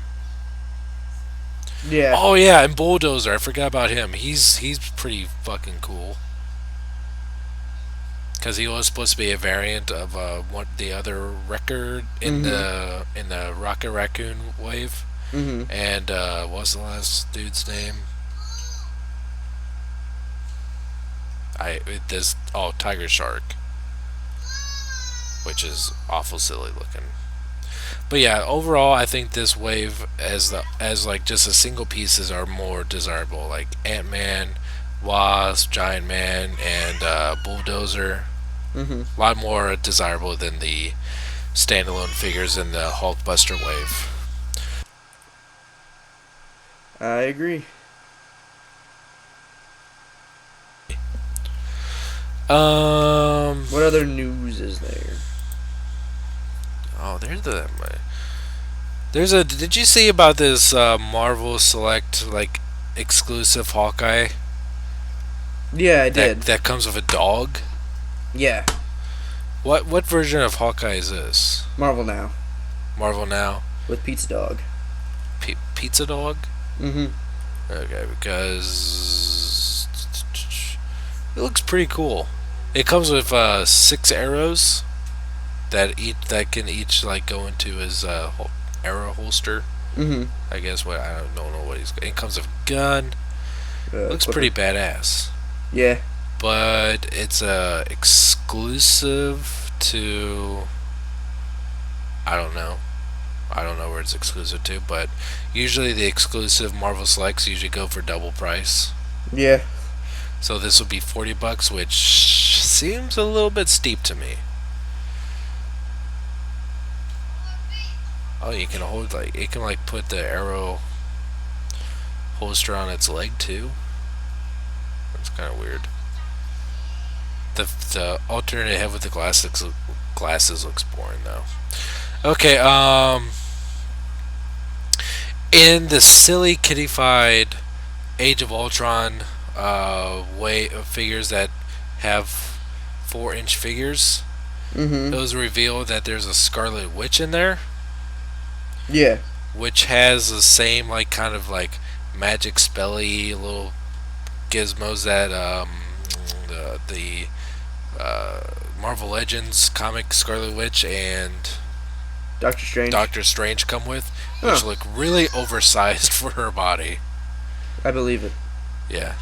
Yeah. Oh yeah, and Bulldozer. I forgot about him. He's pretty fucking cool. Because he was supposed to be a variant of the other record in the Rocket Raccoon wave. Mm-hmm. And what was the last dude's name? Tiger Shark. which is awful silly looking. But yeah, overall, I think this wave as like just a single pieces are more desirable. Like Ant-Man, Wasp, Giant Man, and Bulldozer. Mm-hmm. A lot more desirable than the standalone figures in the Hulkbuster wave. I agree. What other news is there? Oh, there's a. Did you see about this Marvel Select like exclusive Hawkeye Yeah, I did. that comes with a dog? Yeah, What version of Hawkeye is this? Marvel Now Marvel Now? with Pizza Dog. Pizza Dog? Mm-hmm. Okay, because it looks pretty cool. It comes with 6 arrows that can each like go into his arrow holster. Mm-hmm. I guess I don't know what he's. It comes with a gun. Looks Clipper. pretty badass. Yeah. But it's exclusive to. I don't know. I don't know where it's exclusive to, but usually the exclusive Marvel Selects usually go for double price. Yeah. So this will be $40, which seems a little bit steep to me. Oh, you can hold like it can like put the arrow holster on its leg too. That's kind of weird. The alternate head with the glasses looks boring though. Okay, in the silly kiddified Age of Ultron way of figures that have 4-inch figures, Mm-hmm. it was revealed that there's a Scarlet Witch in there, Yeah. which has the same like kind of like magic spelly little gizmos that the Marvel Legends comic Scarlet Witch and Doctor Strange. Doctor Strange come with, which Huh. look really oversized for her body. I believe it. Yeah,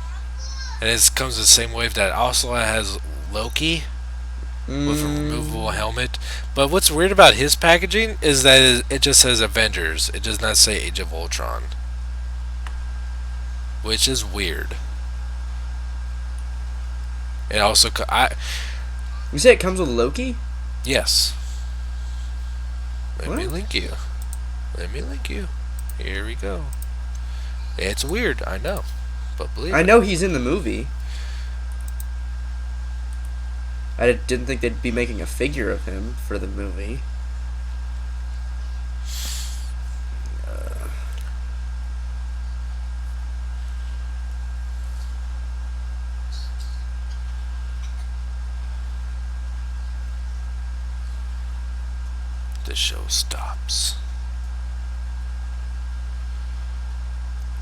and it comes with the same wave that also has Loki with a removable helmet. But what's weird about his packaging is that it just says Avengers. It does not say Age of Ultron, which is weird. It also You say it comes with Loki? yes. Let me What? link you. Let me link you. Here we go. It's weird, I know, but believe I it. know he's in the movie. I didn't think they'd be making a figure of him for the movie. The show stops.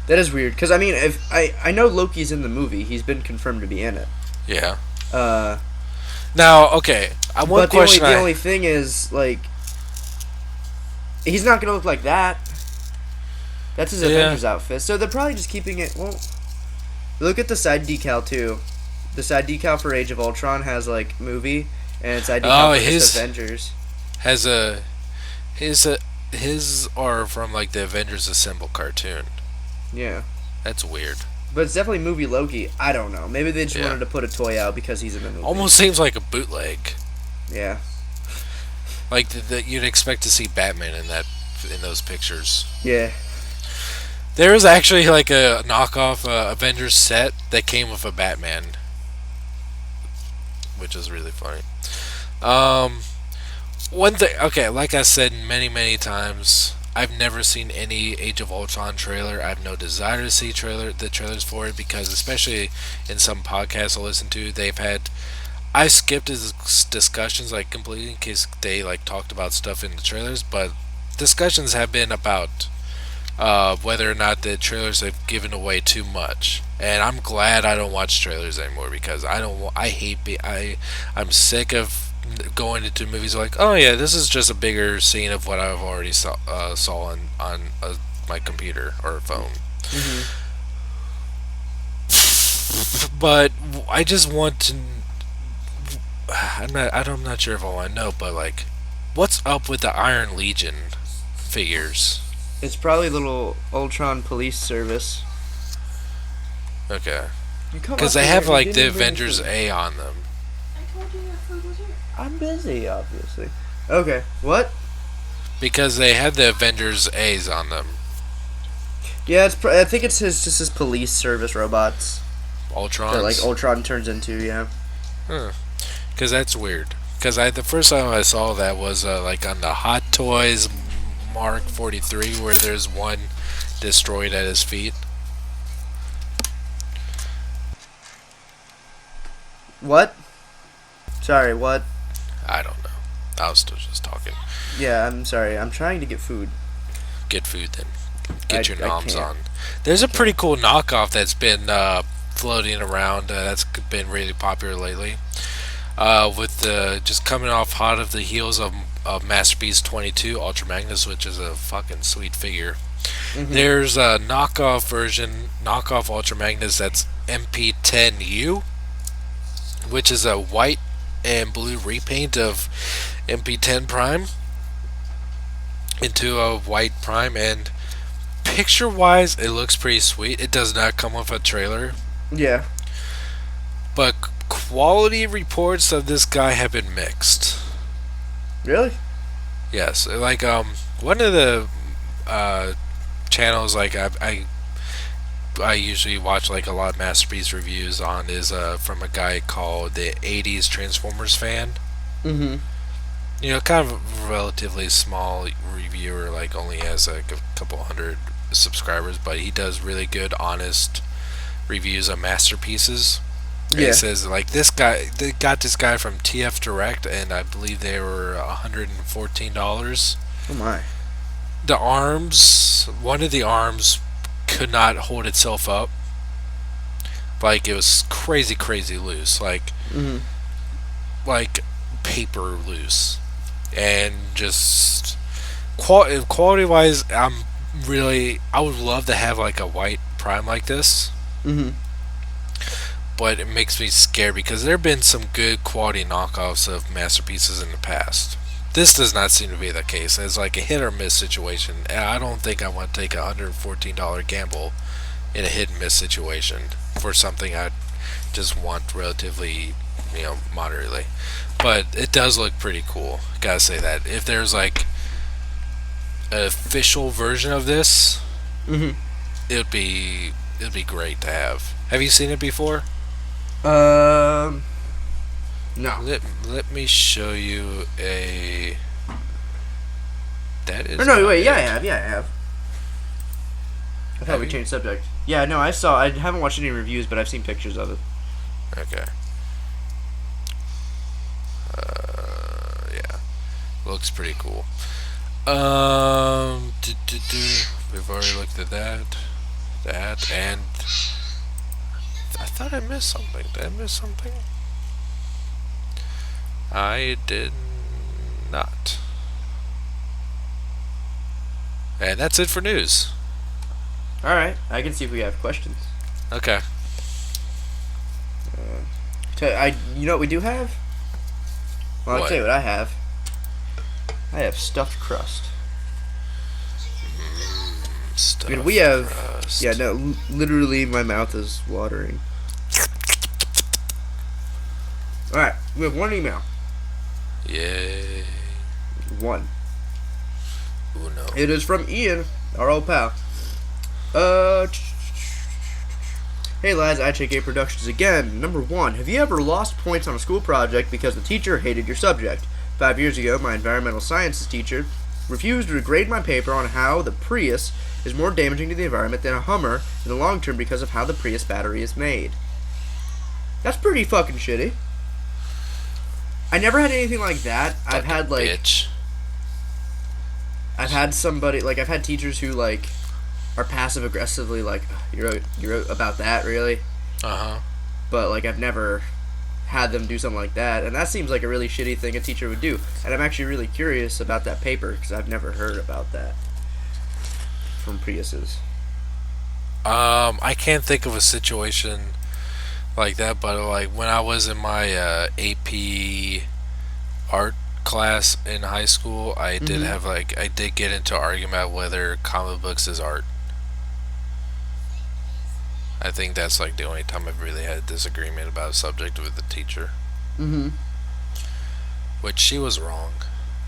That is weird, because I mean, if I know Loki's in the movie, he's been confirmed to be in it. Yeah. Uh, Now, okay. One but question. the only thing is like, he's not gonna look like that. That's his Avengers outfit, so they're probably just keeping it. Well, look at the side decal too. The side decal for Age of Ultron has like movie, and side decal for just Avengers. Has his are from like the Avengers Assemble cartoon. Yeah. That's weird. But it's definitely movie Loki. I don't know. Maybe they just wanted to put a toy out because he's in the movie. Almost seems like a bootleg. Yeah. Like you'd expect to see Batman in those pictures. Yeah. There is actually like a knockoff Avengers set that came with a Batman, which is really funny. One thing, okay, like I said many times, I've never seen any Age of Ultron trailer. I have no desire to see the trailers for it because, especially in some podcasts I listen to, I skipped his discussions like completely in case they like talked about stuff in the trailers, but discussions have been about whether or not the trailers have given away too much. And I'm glad I don't watch trailers anymore because I'm sick of going into movies like, oh yeah, this is just a bigger scene of what I've already saw on my computer or phone. Mm-hmm. But I just want to. I'm not sure if I want to know, but like, what's up with the Iron Legion figures? It's probably little Ultron police service. Okay, You come because up they here have and like you the didn't bring Avengers food. A on them. I told you your food was here. I'm busy, obviously. Okay, what? Because they have the Avengers A's on them. Yeah, I think it's just his police service robots that like Ultrons. Ultron turns into. Yeah. Huh. Because that's weird. Because the first time I saw that was like on the Hot Toys Mark 43, where there's one destroyed at his feet. What? Sorry, what? I don't know. I was still just talking. Yeah, I'm sorry. I'm trying to get food. Get food then. Get your I noms can't. on. There's a pretty cool knockoff that's been floating around. That's been really popular lately. With the just coming off hot of the heels of Masterpiece 22 Ultra Magnus, which is a fucking sweet figure. Mm-hmm. There's a knockoff Ultra Magnus that's MP10 You, which is a white and blue repaint of MP10 Prime into a white Prime, and picture wise, it looks pretty sweet. It does not come with a trailer, Yeah. but quality reports of this guy have been mixed. Really? Yes, like one of the channels like I usually watch like a lot of Masterpiece reviews on is from a guy called the 80s Transformers fan. Mm-hmm. You know, kind of a relatively small reviewer, like only has like a couple hundred subscribers, but he does really good, honest reviews of masterpieces. And Yeah. he says like this guy, they got this guy from TF Direct, and I believe they were $114. Oh my. The arms, one of the arms could not hold itself up. Like it was crazy loose, Mm-hmm. like paper loose, and just quality wise, I would love to have like a white Prime like this, Mm-hmm. but it makes me scared because there have been some good quality knockoffs of masterpieces in the past. This does not seem to be the case. It's like a hit or miss situation, and I don't think I want to take a $114 gamble in a hit and miss situation for something I just want relatively, moderately. But it does look pretty cool. Gotta say that. If there's like an official version of this, Mm-hmm. it'd be great to have. Have you seen it before? No. Let me show you a. That is. Or no, not wait. it. Yeah, I have. Yeah, I have. I thought Have we you? changed subject. Yeah, no, I saw. I haven't watched any reviews, but I've seen pictures of it. Okay. Yeah, looks pretty cool. We've already looked at that, and I thought I missed something. Did I miss something? I did not. And that's it for news. All right, I can see if we have questions. Okay. You know what we do have? Well, I'll What? tell you what I have. I have stuffed crust. Stuff. Dude, we have. crust. Yeah, no, literally, my mouth is watering. All right, we have one email. Yay. One. Uno. It is from Ian, our old pal. Hey lads, IJK Productions again. Number 1, have you ever lost points on a school project because the teacher hated your subject? 5 years ago, my environmental sciences teacher refused to grade my paper on how the Prius is more damaging to the environment than a Hummer in the long term because of how the Prius battery is made. That's pretty fucking shitty. I never had anything like that. I've Fucking had like bitch. I've had somebody like I've had teachers who like are passive aggressively like you're about that really, Uh-huh. but like I've never had them do something like that, and that seems like a really shitty thing a teacher would do. And I'm actually really curious about that paper because I've never heard about that from Priuses. I can't think of a situation like that. But like when I was in my AP art class in high school, Mm-hmm. I did get into argument about whether comic books is art. I think that's like the only time I've really had a disagreement about a subject with the teacher, Mm-hmm. which she was wrong,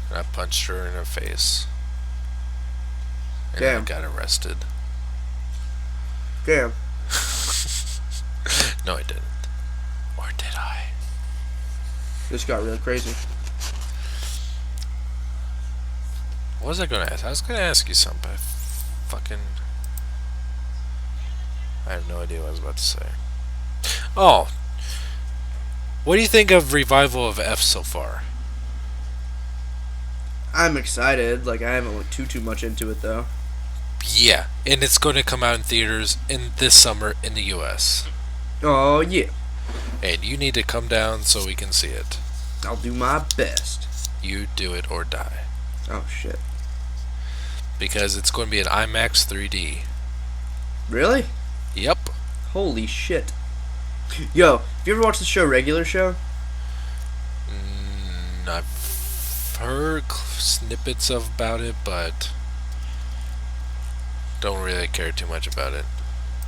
and I punched her in her face, and I Damn. got arrested. Damn. No, I didn't. Or did I? This got really crazy. What was I going to ask? I was going to ask you something, but fucking. I have no idea what I was about to say. Oh, what do you think of revival of F so far? I'm excited. Like, I haven't looked too much into it, though. Yeah, and it's going to come out in theaters in this summer in the U.S. Oh, yeah. And you need to come down so we can see it. I'll do my best. You do it or die. Oh, shit. Because it's going to be an IMAX 3D. Really? Yep. Holy shit. Yo, have you ever watched the show Regular Show? I've heard snippets about it, but don't really care too much about it.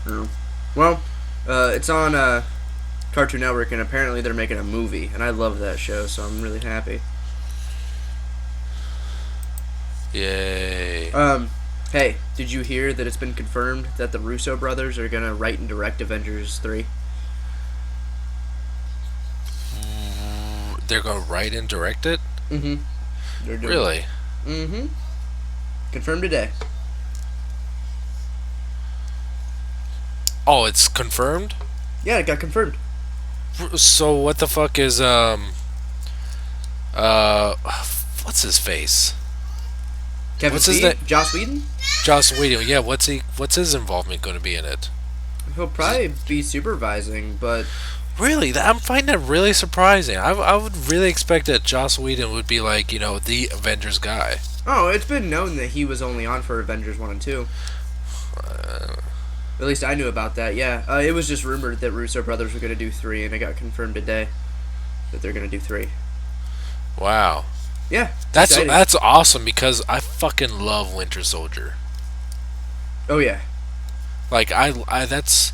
No. Well, it's on Cartoon Network, and apparently they're making a movie, and I love that show, so I'm really happy. Yay. Hey, did you hear that it's been confirmed that the Russo brothers are gonna write and direct Avengers 3? They're going to write and direct it? Mm-hmm. They're doing Really? Mm-hmm. Confirmed today. Oh, it's confirmed? Yeah, it got confirmed. So what the fuck is what's his face? Kevin What's his Feige? name? Joss Whedon? Joss Whedon. Yeah, what's his involvement going to be in it? He'll probably be supervising, but Really? I'm finding that really surprising. I would really expect that Joss Whedon would be like, the Avengers guy. oh, it's been known that he was only on for Avengers 1 and 2. Uh, At least I knew about that, yeah. It was just rumored that Russo brothers were going to do 3, and it got confirmed today that they're going to do 3. wow. Yeah, That's exciting. that's awesome because I fucking love Winter Soldier. Oh, yeah. Like I that's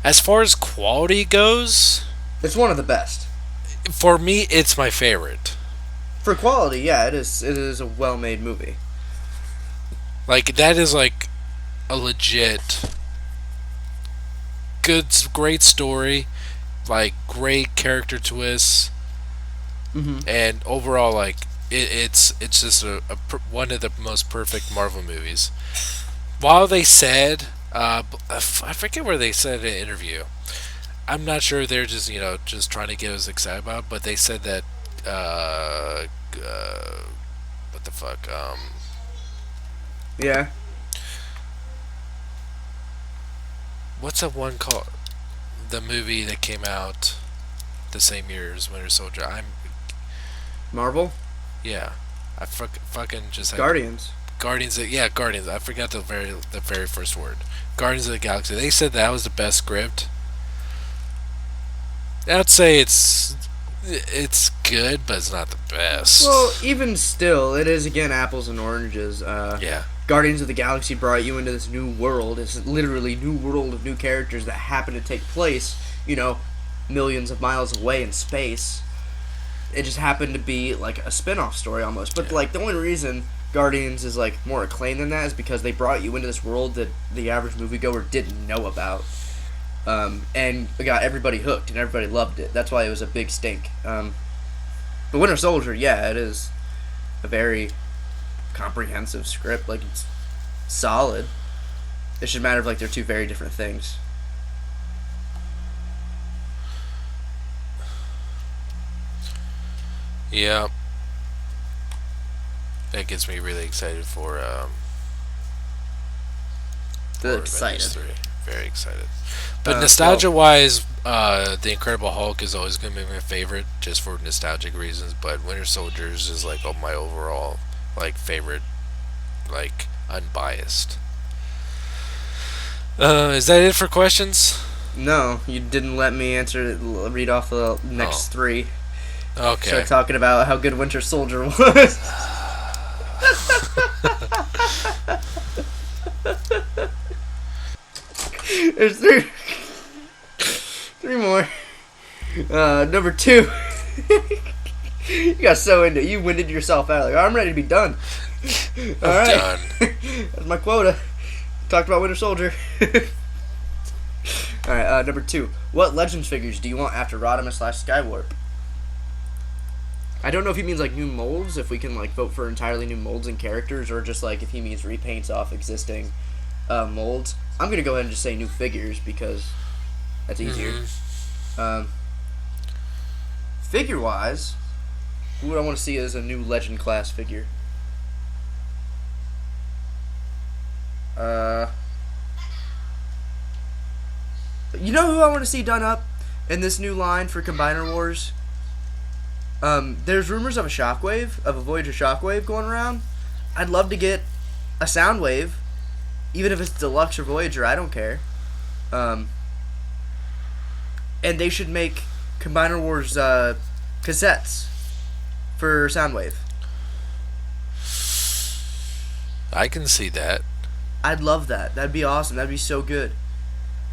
as far as quality goes, It's one of the best. for me it's my favorite. For quality, yeah, it is. It is a well-made movie. Like that is like a legit great story, like great character twists, Mm-hmm. and overall like it's just one of the most perfect Marvel movies. While they said, I forget where they said in an interview. I'm not sure if they're just just trying to get us excited about it, but they said that what the fuck Yeah. what's that one called, the movie that came out the same year as Winter Soldier. Marvel? Yeah, I fucking just had Guardians. Guardians. I forgot the very first word. Guardians of the Galaxy. They said that was the best script. I'd say it's good, but it's not the best. Well, even still, it is, again, apples and oranges. Yeah. Guardians of the Galaxy brought you into this new world. It's literally new world of new characters that happen to take place, millions of miles away in space. It just happened to be like a spin-off story almost. But Yeah. like the only reason Guardians is like more acclaimed than that is because they brought you into this world that the average moviegoer didn't know about. And it got everybody hooked and everybody loved it. That's why it was a big stink. But Winter Soldier, yeah, it is a very comprehensive script. Like, it's solid. It should matter if like they're two very different things. Yeah. That gets me really excited for Excited. Avengers 3. Very excited. But Well, nostalgia-wise, The Incredible Hulk is always going to be my favorite, just for nostalgic reasons. But Winter Soldiers is like my overall favorite, unbiased. Is that it for questions? No, you didn't let me read off the next three. Okay. Start talking about how good Winter Soldier was. There's three more. Number 2. You got so into it. You winded yourself out. Like, I'm ready to be done. All right. Done. That's my quota. Talked about Winter Soldier. Alright, number 2. What Legends figures do you want after Rodimus / Skywarp? I don't know if he means, like, new molds, if we can, like, vote for entirely new molds and characters, or just, like, if he means repaints off existing molds. I'm gonna go ahead and just say new figures, because that's easier. Figure-wise, what I want to see is a new Legend class figure. You know who I want to see done up in this new line for Combiner Wars? There's rumors of a Voyager Shockwave going around. I'd love to get a Soundwave, even if it's Deluxe or Voyager, I don't care. And they should make Combiner Wars cassettes for Soundwave. I can see that. I'd love that. That'd be awesome. That'd be so good.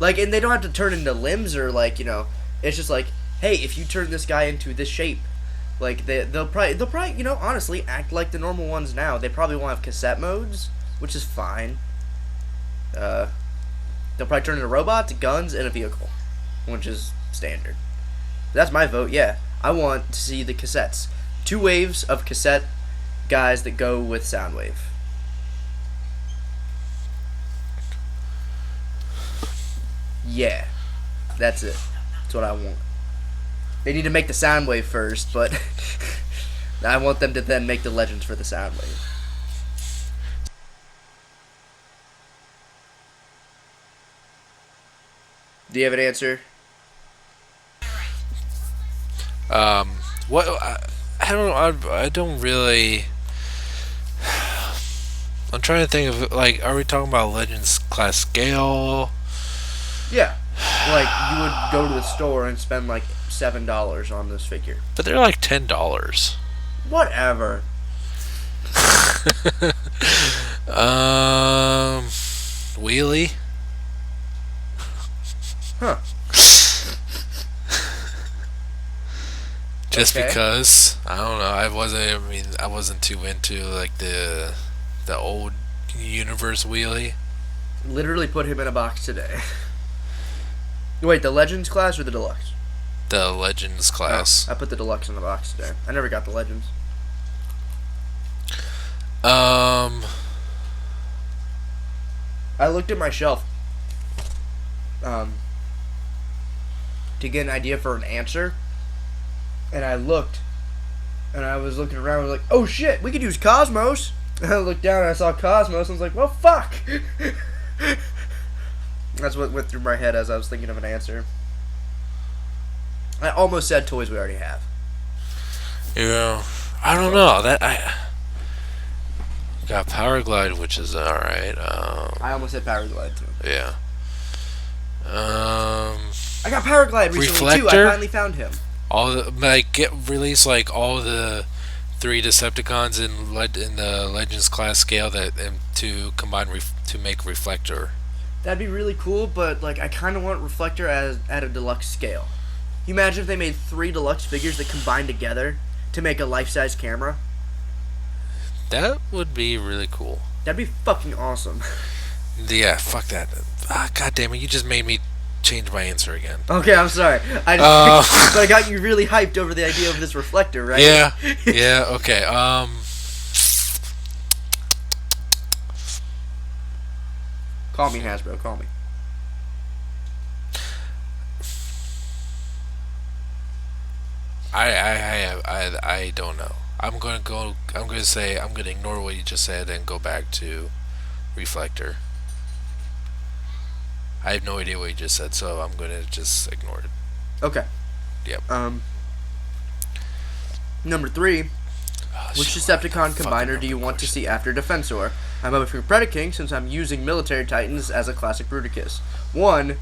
Like, and they don't have to turn into limbs or, like, you know, it's just like, hey, if you turn this guy into this shape, like, they'll probably, you know, honestly, act like the normal ones now. They probably won't have cassette modes, which is fine. They'll probably turn into robots, guns, and a vehicle, which is standard. That's my vote, yeah. I want to see the cassettes. 2 waves of cassette guys that go with Soundwave. Yeah, that's it. That's what I want. They need to make the Soundwave first, but I want them to then make the Legends for the Soundwave. Do you have an answer? What? I don't know. I don't really. I'm trying to think of, like, are we talking about Legends class scale? Yeah. Like, you would go to the store and spend, like, $7 on this figure. But they're like $10. Whatever. Wheelie? Huh. Just Okay. because, I don't know, I wasn't too into, like, the old universe wheelie. Literally put him in a box today. Wait, the Legends class or the Deluxe? The Legends class. Oh, I put the Deluxe in the box today. I never got the Legends. Oh. I looked at my shelf to get an idea for an answer, and I looked, and I was looking around, and I was like, oh shit, we could use Cosmos. And I looked down and I saw Cosmos, and I was like, well, fuck. That's what went through my head as I was thinking of an answer. I almost said toys we already have. Yeah, I don't know. I got Powerglide, which is alright. I almost said Powerglide too. Yeah. I got Powerglide recently too. Reflector? I finally found him. Release like all the 3 Decepticons in the Legends class scale to combine to make Reflector. That'd be really cool, but like I kind of want Reflector at a deluxe scale. You imagine if they made 3 deluxe figures that combined together to make a life-size camera? That would be really cool. That'd be fucking awesome. Yeah, fuck that. God damn it, you just made me change my answer again. Okay, I'm sorry. But I got you really hyped over the idea of this Reflector, right? Yeah. Yeah. Okay. Call me, Hasbro. Call me. I don't know. I'm gonna say I'm gonna ignore what you just said and go back to Reflector. I have no idea what you just said, so I'm gonna just ignore it. Okay. Yep. Number 3. Which Decepticon combiner do you want to see after Defensor? I'm hoping for Predaking since I'm using Military Titans as a classic Bruticus. 1.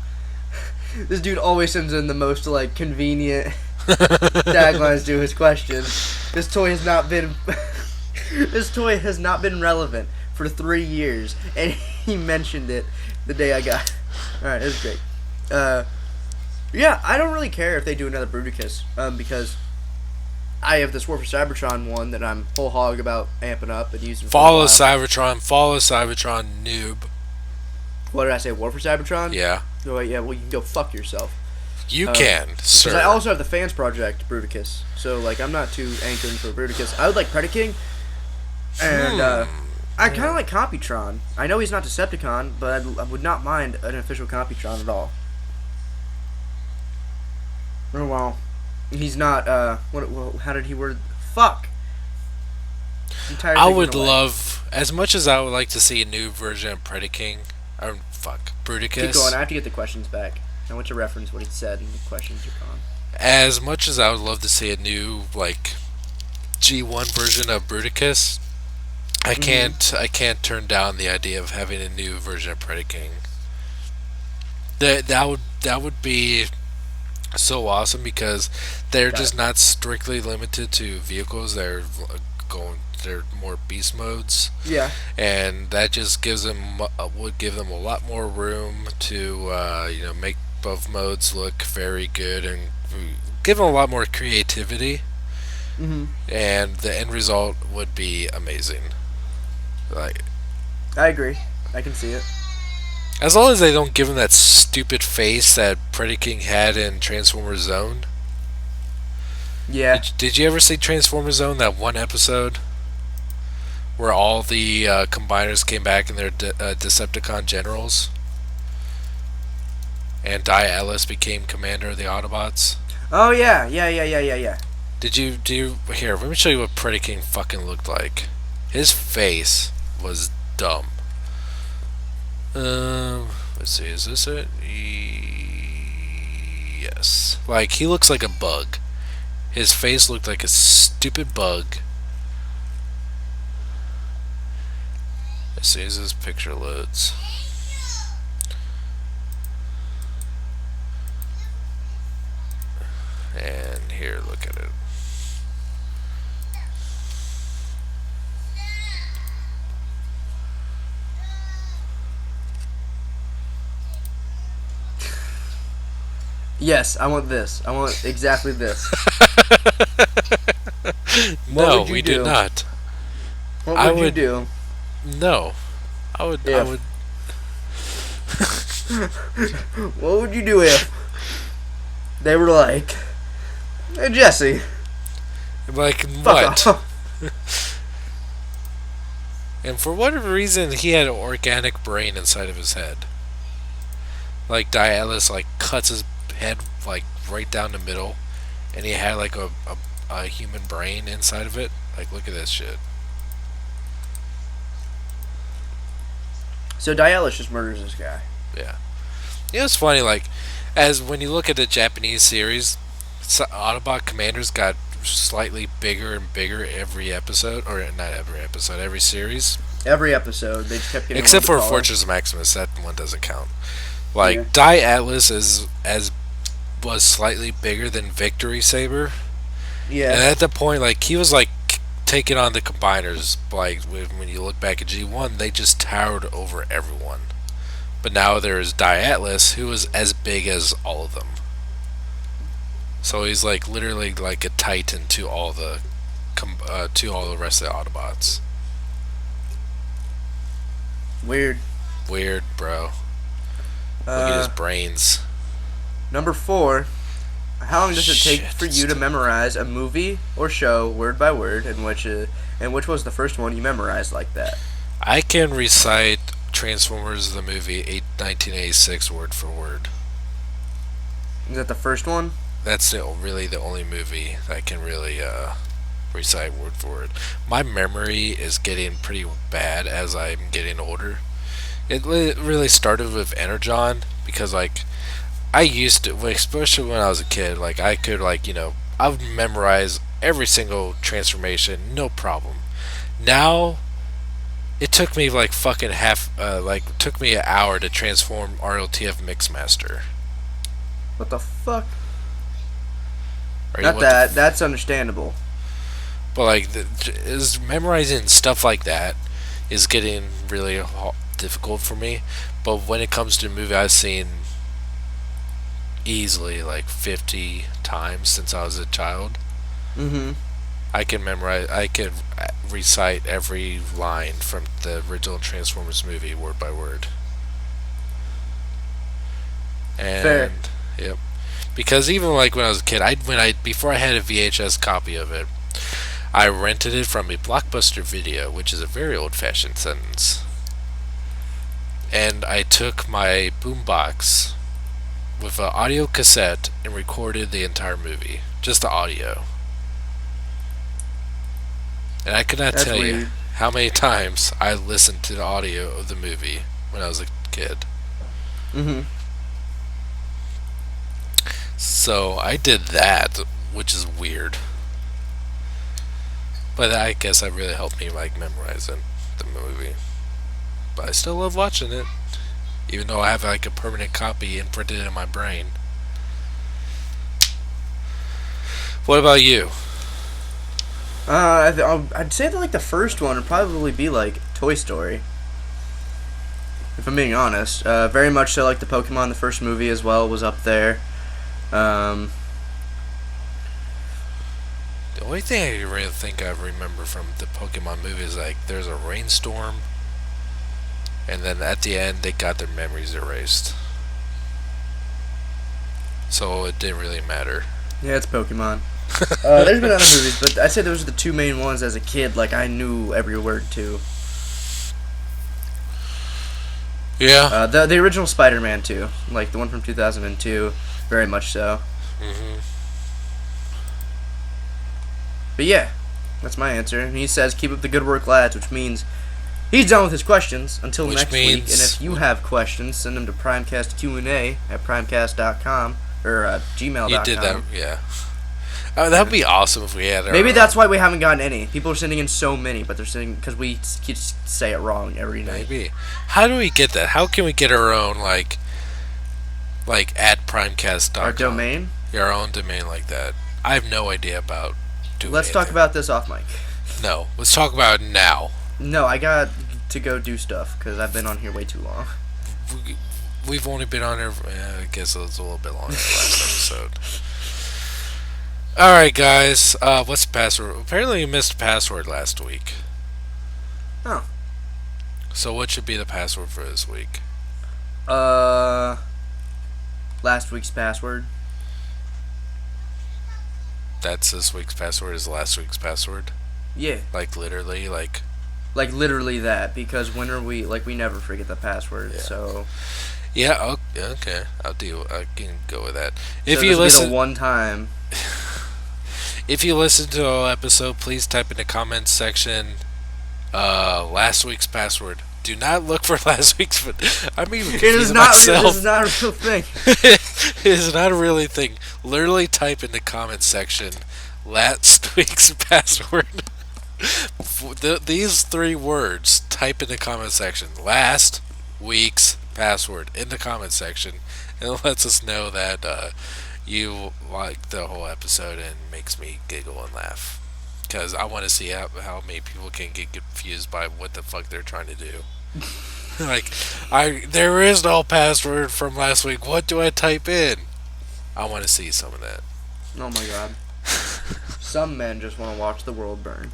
This dude always sends in the most like convenient taglines to his question. This toy has not been this toy has not been relevant for 3 years, and he mentioned it the day I got it. Alright, it was great. Yeah, I don't really care if they do another Bruticus, because I have this War for Cybertron one that I'm whole hog about amping up and using. Follow Cybertron, noob. What did I say? War for Cybertron? Yeah. Oh, yeah. Well, you can go fuck yourself. You can, sir. Because I also have the Fans Project Bruticus, so like I'm not too anchoring for Bruticus. I would like Predaking, and I kind of like Computron. I know he's not Decepticon, but I would not mind an official Computron at all. Oh well, he's not. How did he word? Fuck. I would love, as much as I would like to see a new version of Predaking, or Bruticus. Keep going. I have to get the questions back. I want to reference what he said, and the questions are gone. As much as I would love to see a new like G1 version of Bruticus, I can't turn down the idea of having a new version of Predaking. That would be so awesome, because they're just not strictly limited to vehicles. They're more beast modes. Yeah. And that just would give them a lot more room to make both modes look very good, and give them a lot more creativity. Mm-hmm. And the end result would be amazing. Like, I agree. I can see it. as long as they don't give him that stupid face that Predaking had in Transformers Zone. Yeah. Did you ever see Transformers Zone, that one episode where all the combiners came back in their Decepticon generals, and Dia-Atlas became commander of the Autobots? Oh yeah. Did you here? Let me show you what Predaking fucking looked like. His face was dumb. Let's see. Is this it? Yes. Like, he looks like a bug. His face looked like a stupid bug. Let's see as this picture loads. And here, look at it. Yes, I want this. I want exactly this. No, we do not. What would you do? No. I would. What would you do if they were like, "Hey, Jesse, Like, fuck what? off." And for whatever reason, he had an organic brain inside of his head. Like, Dia-Atlas, like, cuts his head, like, right down the middle, and he had, like, a human brain inside of it. Like, look at this shit. So Dia-Atlas just murders this guy. Yeah. It's funny, like, as when you look at the Japanese series, Autobot commanders got slightly bigger and bigger every episode, or not every episode, every series. Every episode, they just kept getting Except for one to follow. Fortress Maximus, that one doesn't count. Like, Yeah. Dia-Atlas was slightly bigger than Victory Saber. Yeah. And at that point, like, he was, like, taking on the combiners. Like, when you look back at G1, they just towered over everyone. But now there's Dia-Atlas, who is as big as all of them. So he's, like, literally like a titan to all the rest of the Autobots. Weird. Weird, bro. Look at his brains. Number 4. How long does it take Shit, for you to memorize a movie or show word by word, and which was the first one you memorized like that? I can recite Transformers the movie 1986 word for word. Is that the first one? That's really the only movie that I can really recite word for word. My memory is getting pretty bad as I'm getting older. It really started with Energon, because, like, I used to, especially when I was a kid, like, I could, like, I would memorize every single transformation, no problem. Now, it took me, like, fucking took me an hour to transform RLTF Mixmaster. What the fuck? Are Not what that. That's understandable. But like, is memorizing stuff like that is getting really difficult for me. But when it comes to a movie I've seen easily like 50 times since I was a child, Mm-hmm. I can memorize. I can recite every line from the original Transformers movie word by word. And Fair. yep, because even like when I was a kid, before I had a VHS copy of it, I rented it from a Blockbuster Video, which is a very old-fashioned sentence. And I took my boombox with an audio cassette and recorded the entire movie, just the audio. And I could not That's tell you weird. how many times I listened to the audio of the movie when I was a kid. Mm-hmm. So I did that, which is weird. But I guess that really helped me like memorizing the movie. But I still love watching it, even though I have like a permanent copy imprinted in my brain. What about you? I'd say that like the first one would probably be like Toy Story. If I'm being honest, very much so. Like the Pokemon, the first movie as well was up there. The only thing I really think I remember from the Pokemon movie is like there's a rainstorm, and then at the end they got their memories erased. So it didn't really matter. Yeah, it's Pokemon. There's been other movies, but I'd say those are the two main ones as a kid. Like I knew every word to. Yeah. The original Spider-Man too, like the one from 2002, very much so. Mm-hmm. But yeah, that's my answer. And he says, "Keep up the good work, lads," which means he's done with his questions until Which next week. And means- if you have questions, send them to Primecast Q&A at primecast.com or gmail.com. You did that, yeah. Oh, that would be awesome if we had our Maybe own. that's why we haven't gotten any. People are sending in so many, but they're sending because we say it wrong every night. Maybe. How do we get that? How can we get our own like at primecast.com? Our domain. Yeah, our own domain like that. I have no idea about doing Let's talk anything. about this off mic. No, let's talk about it now. No, I got to go do stuff because I've been on here way too long. We've only been on there, I guess it was a little bit longer than last episode. Alright, guys, what's the password? Apparently you missed a password last week. Oh. So what should be the password for this week? Last week's password. That's this week's password is last week's password? Yeah. Like literally, like... Like literally that, because when are we we never forget the password. Yeah. So Yeah, okay. I can go with that. so If this you will be listen the one time. If you listen to our episode, please type in the comments section last week's password. Do not look for last week's. I'm even It is confusing not. myself. This is not a real thing. It is not a really thing. Literally type in the comments section last week's password. These three words, type in the comment section. Last week's password in the comment section. And it lets us know that you like the whole episode and makes me giggle and laugh. Because I want to see how many people can get confused by what the fuck they're trying to do. There is no password from last week. What do I type in? I want to see some of that. Oh my god. Some men just want to watch the world burn.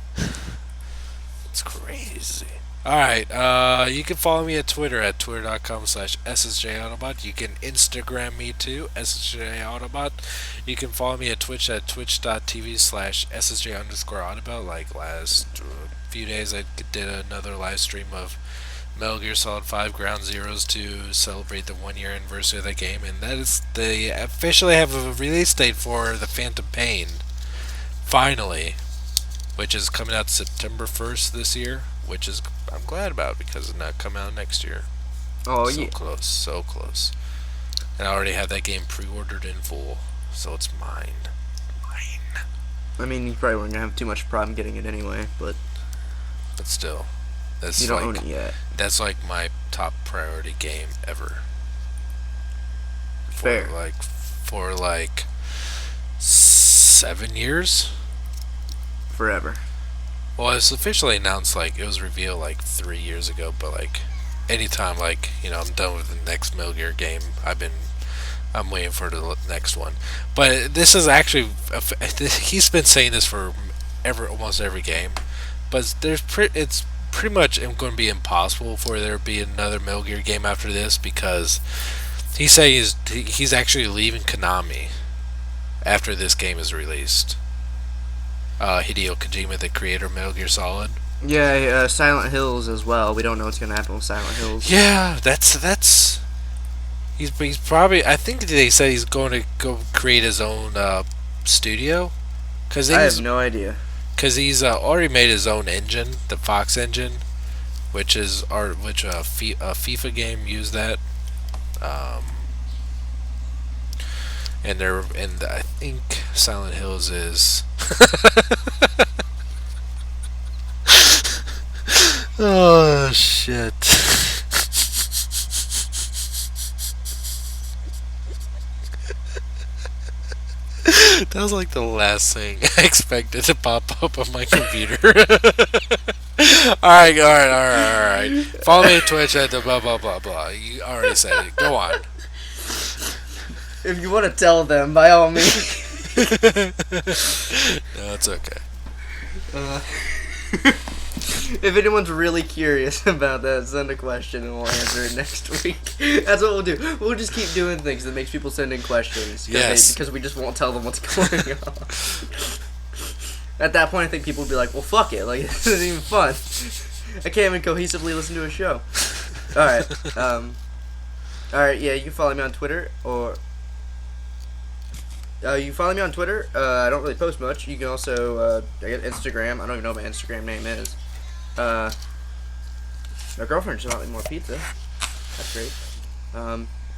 It's crazy. Alright, you can follow me at Twitter at twitter.com/SSJAUTOBOT. You can Instagram me too, SSJAUTOBOT. You can follow me at Twitch at twitch.tv/SSJ_Autobot. Like last few days I did another live stream of Metal Gear Solid 5 Ground Zeroes to celebrate the 1 year anniversary of the game, and that is, they officially have a release date for the Phantom Pain. Finally. Which is coming out September 1st this year, which is I'm glad about because it's not coming out next year. Oh So yeah. close, so close. And I already have that game pre-ordered in full, so it's mine. Mine. I mean, you probably weren't gonna have too much problem getting it anyway, but But still, that's you don't like own it yet. that's like my top priority game ever. Fair. For like for like 7 years. Forever. Well, it's officially announced, like, it was revealed like 3 years ago, but like anytime, like, I'm done with the next Metal Gear game, I'm waiting for the next one. But this is actually, he's been saying this for almost every game, but it's pretty much going to be impossible for there to be another Metal Gear game after this, because he says he's actually leaving Konami after this game is released. Hideo Kojima, the creator of Metal Gear Solid. Yeah, Silent Hills as well. We don't know what's going to happen with Silent Hills. Yeah, that's he's probably, I think they said he's going to go create his own studio. Cause I have no idea. Because he's already made his own engine, the Fox engine, which a FIFA game used that. And I think Silent Hills is. Oh shit. That was like the last thing I expected to pop up on my computer. Alright. Follow me on Twitch at the blah blah blah blah. You already said it. Go on. If you want to tell them, by all means. No, it's okay. If anyone's really curious about that, send a question and we'll answer it next week. That's what we'll do. We'll just keep doing things that makes people send in questions. Yes. Because we just won't tell them what's going on. At that point, I think people will be like, well, fuck it. Like, this isn't even fun. I can't even cohesively listen to a show. Alright. Alright, yeah, you can follow me on Twitter, or... you can follow me on Twitter. I don't really post much. You can also, I got Instagram. I don't even know what my Instagram name is. My girlfriend just bought me more pizza. That's great.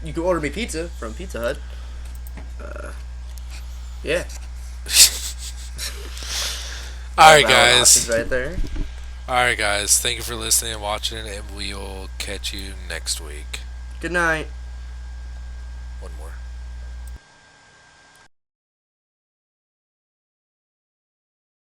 You can order me pizza from Pizza Hut. Yeah. Alright, guys. Right there. Alright, guys. Thank you for listening and watching, and we'll catch you next week. Good night.